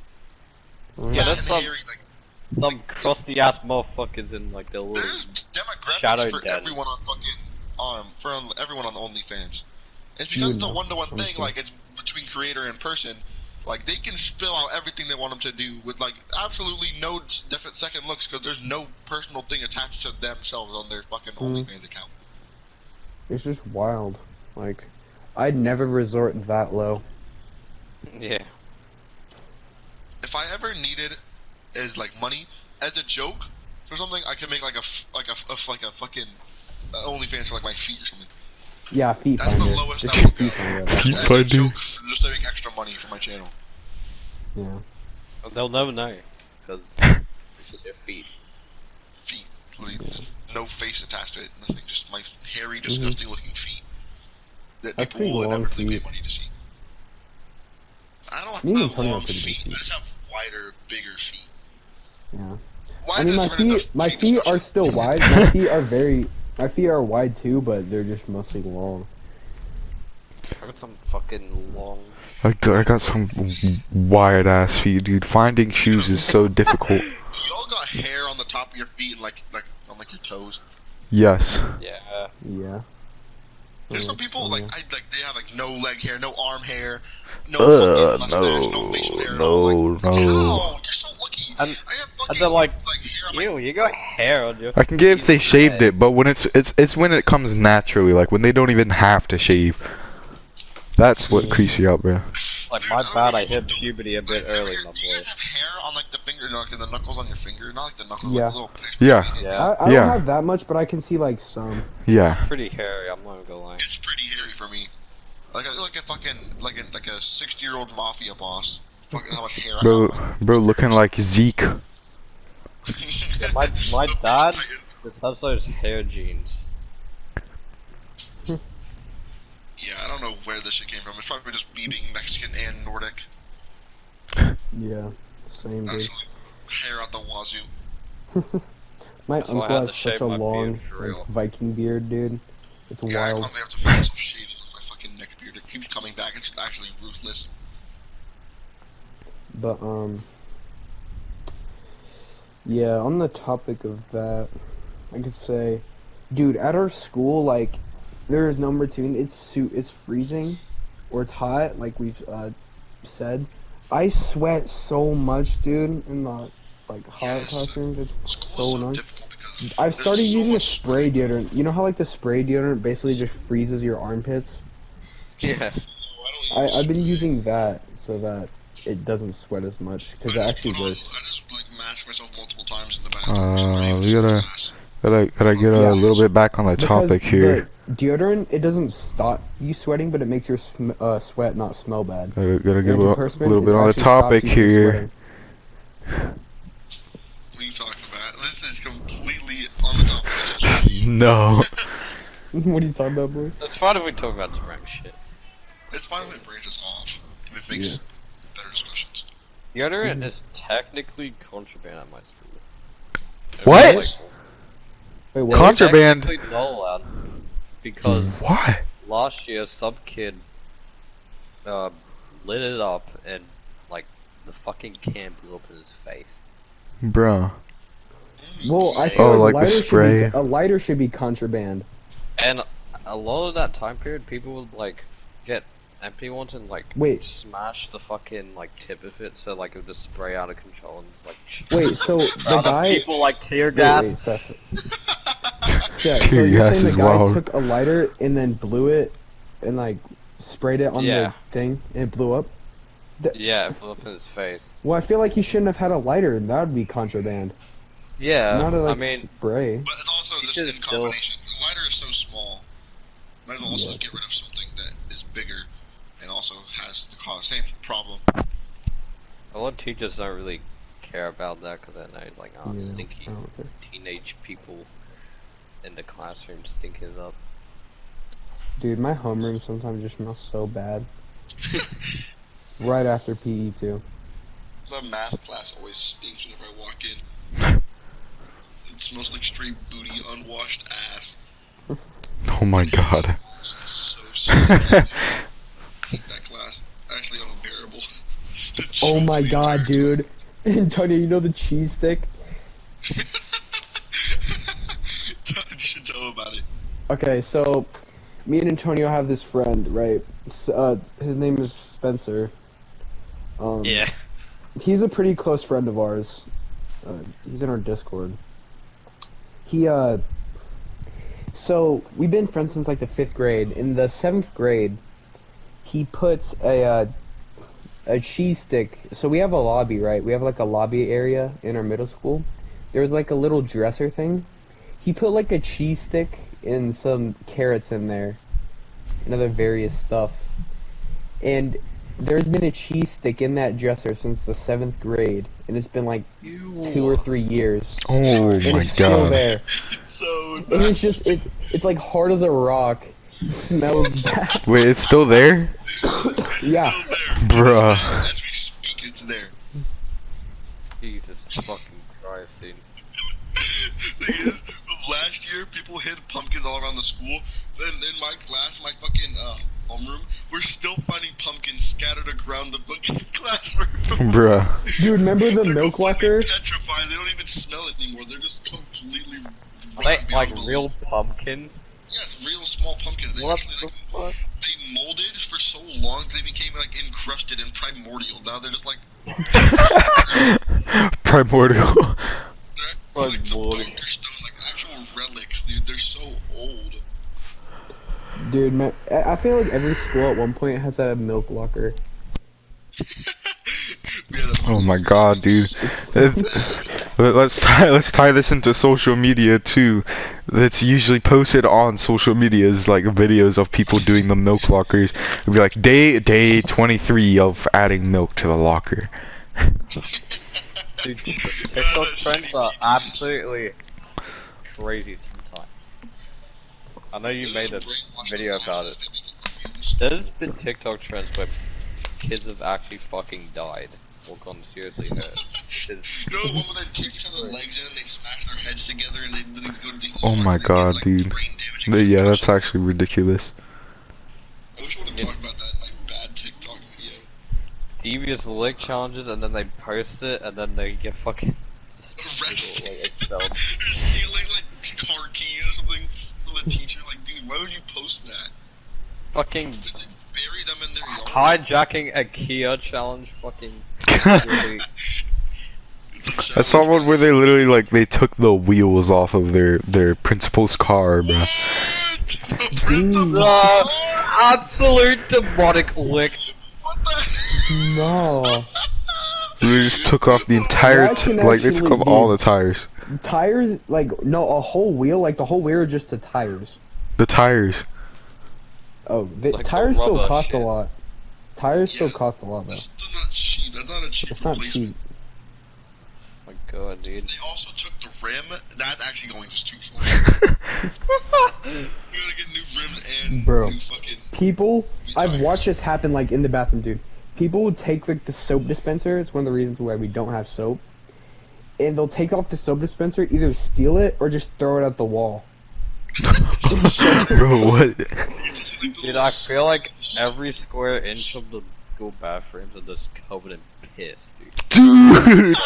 Yeah, that's and some hairy, like, some crusty ass motherfuckers in like the little there's demographics shadow for den. everyone on fucking for everyone on OnlyFans. It's because it's a one-to-one thing. Like it's between creator and person. Like they can spill out everything they want them to do with like absolutely no different second looks because there's no personal thing attached to themselves on their fucking OnlyFans account. It's just wild. Like, I'd never resort that low. Yeah. If I ever needed as like money as a joke for something, I could make like a fucking OnlyFans for like my feet or something. Yeah, feet That's finder. the lowest Just I would feet go. finder. Feet As a finder. joke, just to make extra money for my channel. Yeah. They'll never know because it's just your feet. Feet, like, no face attached to it, nothing. Just my hairy, disgusting looking feet that I have people pretty will long inevitably pay feet. money to see. I don't Me and have Antonio long have pretty big feet. feet. I just have wider, bigger feet. Yeah. Why I mean, does my there enough feet are discussion? still wide. My feet are wide too, but they're just mostly long. I got some fucking long. I got some wired ass feet, dude. Finding shoes is so difficult. Y'all got hair on the top of your feet and like on like your toes. Yes. Yeah. Yeah. There's some Like, people yeah. like they have like no leg hair, no arm hair, no fucking mustache, no facial hair at all. Like, no. wow, you're so lucky. And- I have And fucking they're like, hair on my ew, you got hair on your I can get if feet they and shaved head." it, but when it's when it comes naturally, like when they don't even have to shave. That's what creeps you out, bro. Like, Dude, my I don't bad, know I if hit people puberty a do- bit like, early, do my you guys boy. have hair on like the finger, like the knuckles on your finger? Not like the knuckles, Yeah. like the little place Yeah. between it. Yeah. I Yeah. don't have that much, but I can see like some. Yeah. Pretty hairy, I'm not gonna lie. It's pretty hairy for me. Like a fucking like a 60-year-old mafia boss. Fucking how much hair I Bro, have. bro, looking like Zeke. My The dad Beast Titan. just has those hair genes. Yeah, I don't know where this shit came from. It's probably just me being Mexican and Nordic. Yeah. Same, dude. Absolute hair out the wazoo. My That's why I uncle had has to shave such a my beard long for like, real. Viking beard, dude. It's Yeah, I wild. probably have to find some shaving with my fucking neck beard. It keeps coming back. It's actually ruthless. But yeah, on the topic of that, I could say, dude, at our school, like, there is no between. It's freezing, or it's hot, like we've said. I sweat so much, dude, in the like hot Yes. classrooms. It's School's so annoying. difficult because I've there's started so using a much spray deodorant. You know how like the spray deodorant basically just freezes your armpits? Yeah. No, I don't use I've been spray. using that so that it doesn't sweat as much because it I just actually put on- works. I just like mask myself multiple times in the bathroom. We gotta get Yeah. a little bit back on the topic here. The deodorant, it doesn't stop you sweating, but it makes your sweat not smell bad. Gotta get a Antiperspirant, little it bit on the actually stops topic you from here. sweating. What are you talking about? This is completely on the top of the No. What are you talking about, boy? It's fine if we talk about random shit. It's fine when it branches off. If it makes better discussions. Deodorant is technically contraband at my school. What? Like, Wait, it's what? Contraband? technically not allowed because Why? last year some kid lit it up and like the fucking can blew up in his face. Bruh. Well, I feel Oh, like, like the lighter spray? should be, a lighter should be contraband. And a lot of that time period, people would like get empty ones and like Wait. smash the fucking like tip of it, so like it would just spray out of control and just like. Wait, so the Other guy. people like tear Wait, gas. Seth. Yeah, so Tear you're gas saying is the guy wild. took a lighter and then blew it and like sprayed it on Yeah. the thing and it blew up? Yeah, it blew up in his face. Well, I feel like he shouldn't have had a lighter and that would be contraband. Yeah, Not a like I mean, spray. But it's also You this should in still- combination. The lighter is so small. Might as well also Yeah. get rid of something that is bigger and also has the same problem. a lot of teachers don't really care about that because they know like, oh, Yeah, stinky I don't care. teenage people in the classroom stinking it up. Dude, my homeroom sometimes just smells so bad. Right after PE too. The math class always stinks whenever I walk in. It smells like straight booty, unwashed ass. Oh my god. It's so I hate that class. Actually, unbearable. The Oh joke my the god, entire dude. Antonio, you know the cheese stick? time. You should tell him about it. Okay, so me and Antonio have this friend, right? His name is Spencer. Yeah. He's a pretty close friend of ours. He's in our Discord. So we've been friends since like the 5th grade. In the 7th grade, he puts a cheese stick. So we have a lobby, right? We have like a lobby area in our middle school. There's like a little dresser thing. He put like a cheese stick and some carrots in there, and other various stuff. And there's been a cheese stick in that dresser since the 7th grade, and it's been like 2 or 3 years. Oh And my it's still god. there. So And it's just it's like hard as a rock. Smells bad. Wait, it's still there? Yeah. Bruh. As we speak, it's there. Jesus fucking Christ, dude. Thing is, last year people hid pumpkins all around the school. Then in my class, my fucking homeroom, we're still finding pumpkins scattered around the fucking classroom. Bruh. Dude, remember the They're milk completely locker? petrified. They don't even smell it anymore. They're just completely. Are they rotted like beyond real belief. pumpkins? Yes, real small pumpkins. They What actually the like fuck? they molded for so long they became like encrusted and primordial. Now they're just like Primordial. they're like some Primordial. Dr. Stone, like actual relics, dude. They're so old. Dude, I feel like every school at one point has a milk locker. We had a- Oh my god, dude. Let's tie this into social media too. That's usually posted on social media is like videos of people doing the milk lockers. It'd be like day 23 of adding milk to the locker. Dude, TikTok trends are absolutely crazy sometimes. I know you made a video about it. There's been TikTok trends where kids have actually fucking died or gone seriously hurt. You know the one where they'd kick each other's legs in and they'd smash their heads together and they'd go to the Oh ER my and they'd god, get, like, dude. brain damage and Yeah, concussions. that's actually ridiculous. I wish we would have talked about that in like bad TikTok video. Devious lick challenges and then they post it and then they get fucking suspended Arrested. or like expelled. They're stealing like car keys or something from the teacher. Like, dude, why would you post that? Fucking Does it bury them in their yard? hijacking a Kia challenge fucking really I saw one where they literally like they took the wheels off of their principal's car, bro. What? The principal? absolute demonic lick. What the? No. They just took off the entire That can like they took actually off all be- the tires. Tires, like, no, a whole wheel, like the whole wheel or just the tires? The tires. Oh, the Like the tires still rubber cost shit. a lot. Tires still Yeah. cost a lot, though. That's still not cheap. That's not a cheap It's not replacement. cheap. my god, dude. They also took the rim. That's actually going just too far. You gotta get new rims and Bro. new fucking. People, I've tires. watched this happen like in the bathroom, dude. People would take like the soap dispenser. It's one of the reasons why we don't have soap. And they'll take off the soap dispenser, either steal it or just throw it at the wall. Bro, what? Dude, I feel like every square inch of the school bathrooms are just covered in piss, dude. Dude!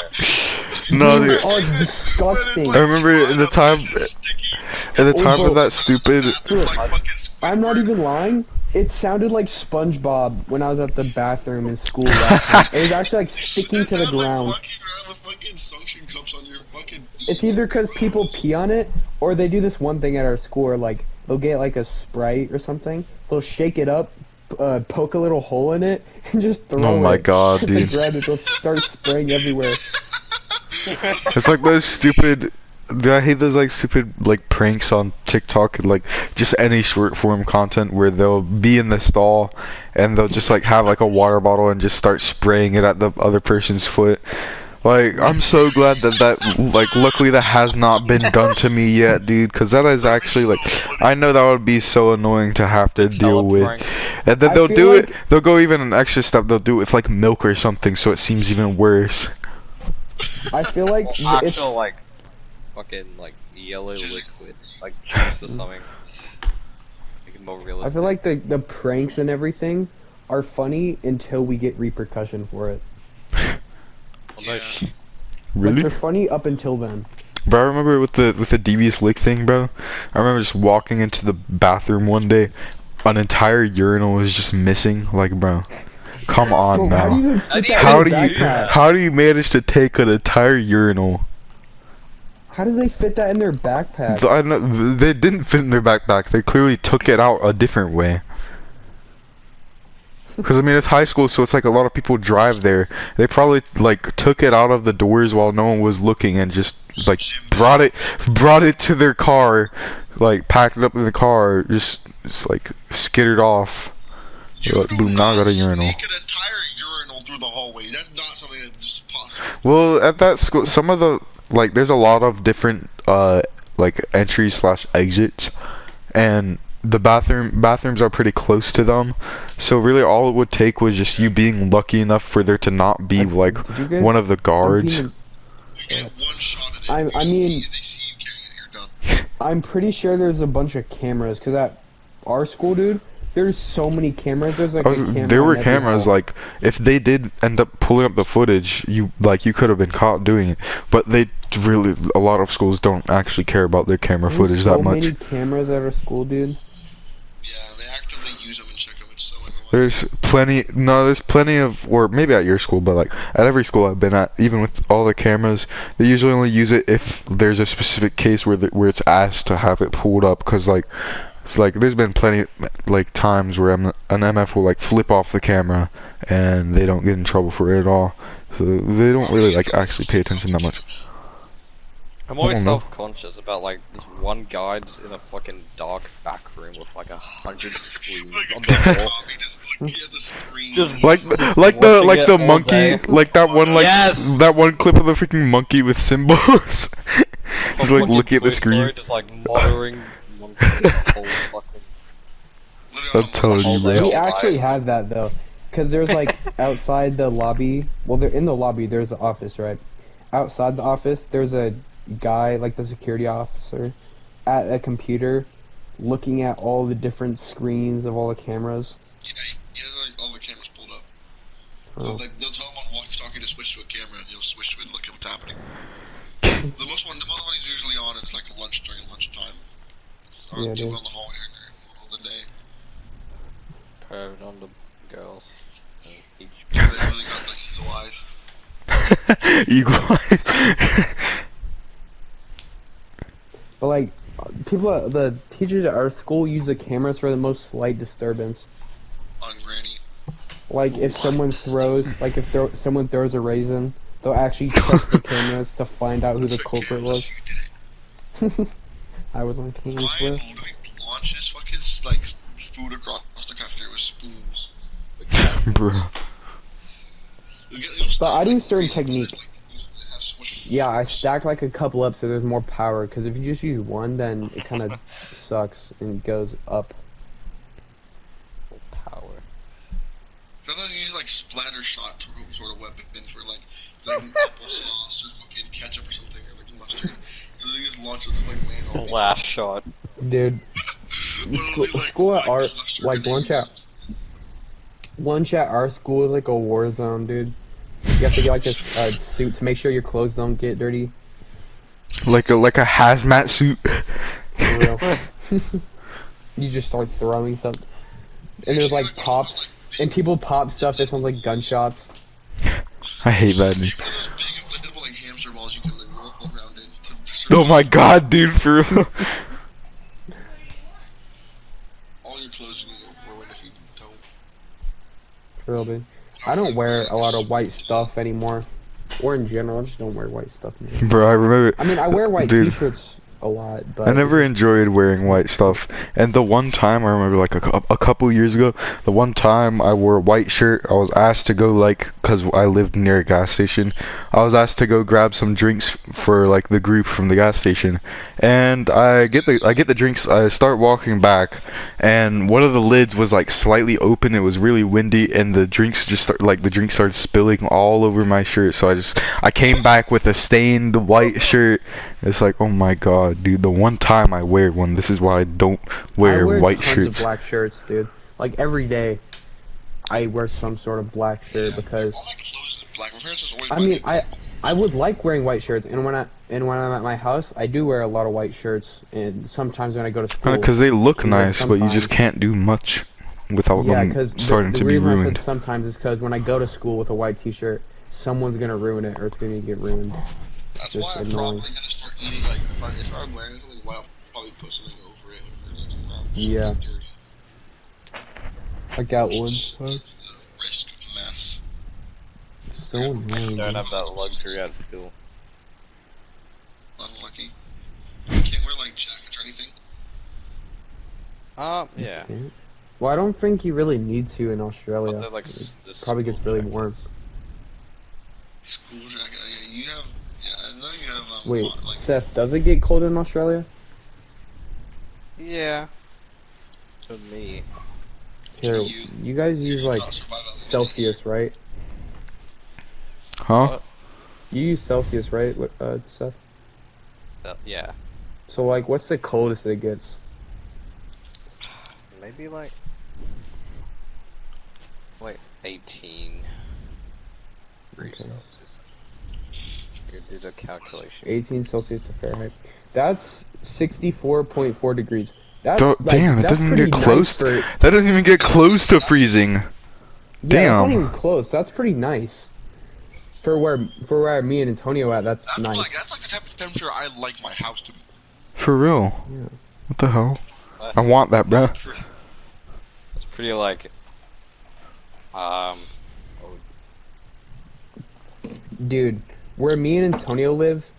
No, dude. Oh, it's disgusting. I remember in the time, in the time bro. of that stupid. I'm not even lying. It sounded like SpongeBob when I was at the bathroom in school last night. It was actually like sticking to the ground. Suction cups on your fucking feet. It's either because people pee on it, or they do this one thing at our school where, like, they'll get, like, a Sprite or something, they'll shake it up, poke a little hole in it, and just throw it. Oh my god, at dude. the ground, it'll start spraying everywhere. It's like those stupid. Dude, I hate those like stupid like pranks on TikTok and like just any short form content where they'll be in the stall and they'll just like have like a water bottle and just start spraying it at the other person's foot. Like, I'm so glad that like luckily that has not been done to me yet, dude, because that is actually like, I know that would be so annoying to have to deal with. And then I they'll feel do like- it, they'll go even an extra step, they'll do it with like milk or something so it seems even worse. I feel like Well, it's... actual, like, fucking, like, yellow liquid, like juice or something. Make it more I realistic. feel like the pranks and everything are funny until we get repercussion for it. Well, no, Yeah. Really? Like, they're funny up until then. Bro, I remember with the devious lick thing, bro. I remember just walking into the bathroom one day, an entire urinal was just missing. Like, bro, come on Bro, how do you now. even fit that How in do your you backpack? how do you manage to take an entire urinal? How do they fit that in their backpack? I know they didn't fit in their backpack. They clearly took it out a different way. Because I mean it's high school, so it's like a lot of people drive there. They probably like took it out of the doors while no one was looking and just like brought it to their car, like packed it up in the car, just like skittered off. You Like, do boom, now I got a not urinal. sneak an entire urinal through the hallway. That's not something that's just possible. Well, at that school, some of the like, there's a lot of different like entries slash exits, and the bathrooms are pretty close to them. So really, all it would take was just you being lucky enough for there to not be like Did you guys- one of the guards. I'm You get one shot at it. I If you mean- if they see you carrying it, you're done. I'm pretty sure there's a bunch of cameras, because at our school, dude, there's so many cameras. There's like a camera There were on every cameras. hall. Like, if they did end up pulling up the footage, you could have been caught doing it. But they really, a lot of schools don't actually care about their camera There's footage so that much. many cameras at our school, dude. Yeah, they actively use them and check them. It's so annoying. There's plenty of, or maybe at your school, but like at every school I've been at, even with all the cameras, they usually only use it if there's a specific case where it's asked to have it pulled up, because like, it's like there's been plenty like times where an MF will like flip off the camera and they don't get in trouble for it at all, so they don't really like actually pay attention that much. I'm always I don't know. self-conscious about like this one guy just in a fucking dark back room with like 100 screens on the wall. Just looking at the screen. Just Like Just like the watching it the all monkey, day. like that one Yes! that one clip of the freaking monkey with symbols. Just like Fucking looking at the Toy screen. Story, just like monitoring one whole fucking Literally I'm telling you, all bro. day, We all actually night. have that though, because there's like outside the lobby. Well, they're in the lobby. There's the office, right? Outside the office, there's a guy, like the security officer, at a computer, looking at all the different screens of all the cameras. Yeah, like all the cameras pulled up. So Oh. like, they'll tell him on walkie-talkie to switch to a camera, and he'll switch to it and look at what's happening. The most one he's usually on is like lunch during lunchtime, or Yeah, two dude. on the hallway in the middle of the day. curved on the girls. Each They really got the eagle eyes. Eagle eyes. But like, the teachers at our school use the cameras for the most slight disturbance. On Granny. Like if someone throws, like if someone throws a raisin, they'll actually check the cameras to find out who the Check culprit cameras, was. you did it. I was on camera Ryan for. literally launches fucking like food across the cafeteria with spoons. Like, Bro. you'll get- you'll But I stop, do like, certain realizing that, technique. like, it has so much Yeah, I stacked like a couple up so there's more power. Because if you just use one, then it kind of sucks and goes up. Power. Sometimes you use like splatter shot sort of weapons for like applesauce or fucking ketchup or something or like mustard. You really just launch it just like man. all Last shot. Dude, Literally, school at our cluster like grenades. lunch at our school is like a war zone, dude. You have to get like a suit to make sure your clothes don't get dirty. Like a hazmat suit. For real. You just start throwing stuff, and there's like pops, and people pop stuff that sounds like gunshots. I hate that. Dude. One of those big inflatable like hamster balls you can like roll around in to Oh my god, dude, for real. all your clothes you can ruin if you don't. For real, dude. I don't wear a lot of white stuff anymore, or in general, I just don't wear white stuff anymore. Bro, I remember. I mean, I wear white Dude. t-shirts a lot, but I never enjoyed wearing white stuff. And the one time I remember, like a couple years ago, the one time I wore a white shirt, I was asked to go cause I lived near a gas station. I was asked to go grab some drinks for like the group from the gas station, and I get the drinks. I start walking back, and one of the lids was like slightly open. It was really windy, and the drinks started spilling all over my shirt. So I came back with a stained white shirt. It's like, oh my god, dude, the one time I wear one, this is why I don't wear, I wear white tons shirts. of black shirts, dude. Like every day, I wear some sort of black shirt because All my clothes is black. My parents was always I mean I would like wearing white shirts, and when I'm at my house, I do wear a lot of white shirts, and sometimes when I go to school. Because they look Like, nice, but you just sometimes. can't do much without Yeah, them because starting the to be reason I ruined. said sometimes is because when I go to school with a white T-shirt, someone's gonna ruin it, or it's gonna get ruined. That's Just why I'm annoying. probably gonna start eating like if I'm wearing something white, I'll probably put something over it. Or, like, around Yeah. something dirty. Like that one. Just the risk of mess. So annoying. Don't dude. have that luxury at school. Unlucky. You can't wear like jackets or anything. Yeah. Can't. Well, I don't think you really need to in But Australia. they're like It the probably gets school really jackets. warm. School jacket. Yeah, you have. Yeah, I know you have. Wait, like Seth, does it get cold in Australia? Yeah. To me. Here, you- you guys use like not survive out in the Celsius, right? Huh? What? You use Celsius, right, Seth? Yeah. So like, what's the coldest it gets? Maybe like 18 degrees Okay. Celsius. You do the calculation. 18 Celsius to Fahrenheit. That's 64.4 degrees. That's Damn, it that's doesn't even pretty get close. Nice That doesn't even get close to freezing. Yeah, that's not Damn. even close. That's pretty nice. For where me and Antonio at, that's That's nice. like that's like the type of temperature I like my house to be. For real. Yeah. What the hell? Uh, I want that, bro. It's pretty like Dude, where me and Antonio live,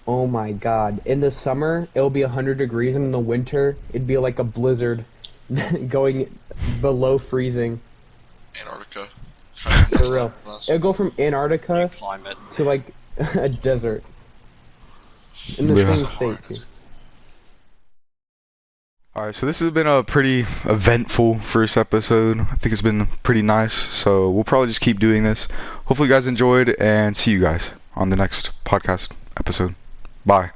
oh my god. In the summer, it'll be 100 degrees, and in the winter, it'd be like a blizzard going below freezing. Antarctica. For real. It'll go from Antarctica climate. to like a desert. In the Yeah. same state, too. Alright, so this has been a pretty eventful first episode. I think it's been pretty nice, so we'll probably just keep doing this. Hopefully you guys enjoyed, and see you guys on the next podcast episode. Bye.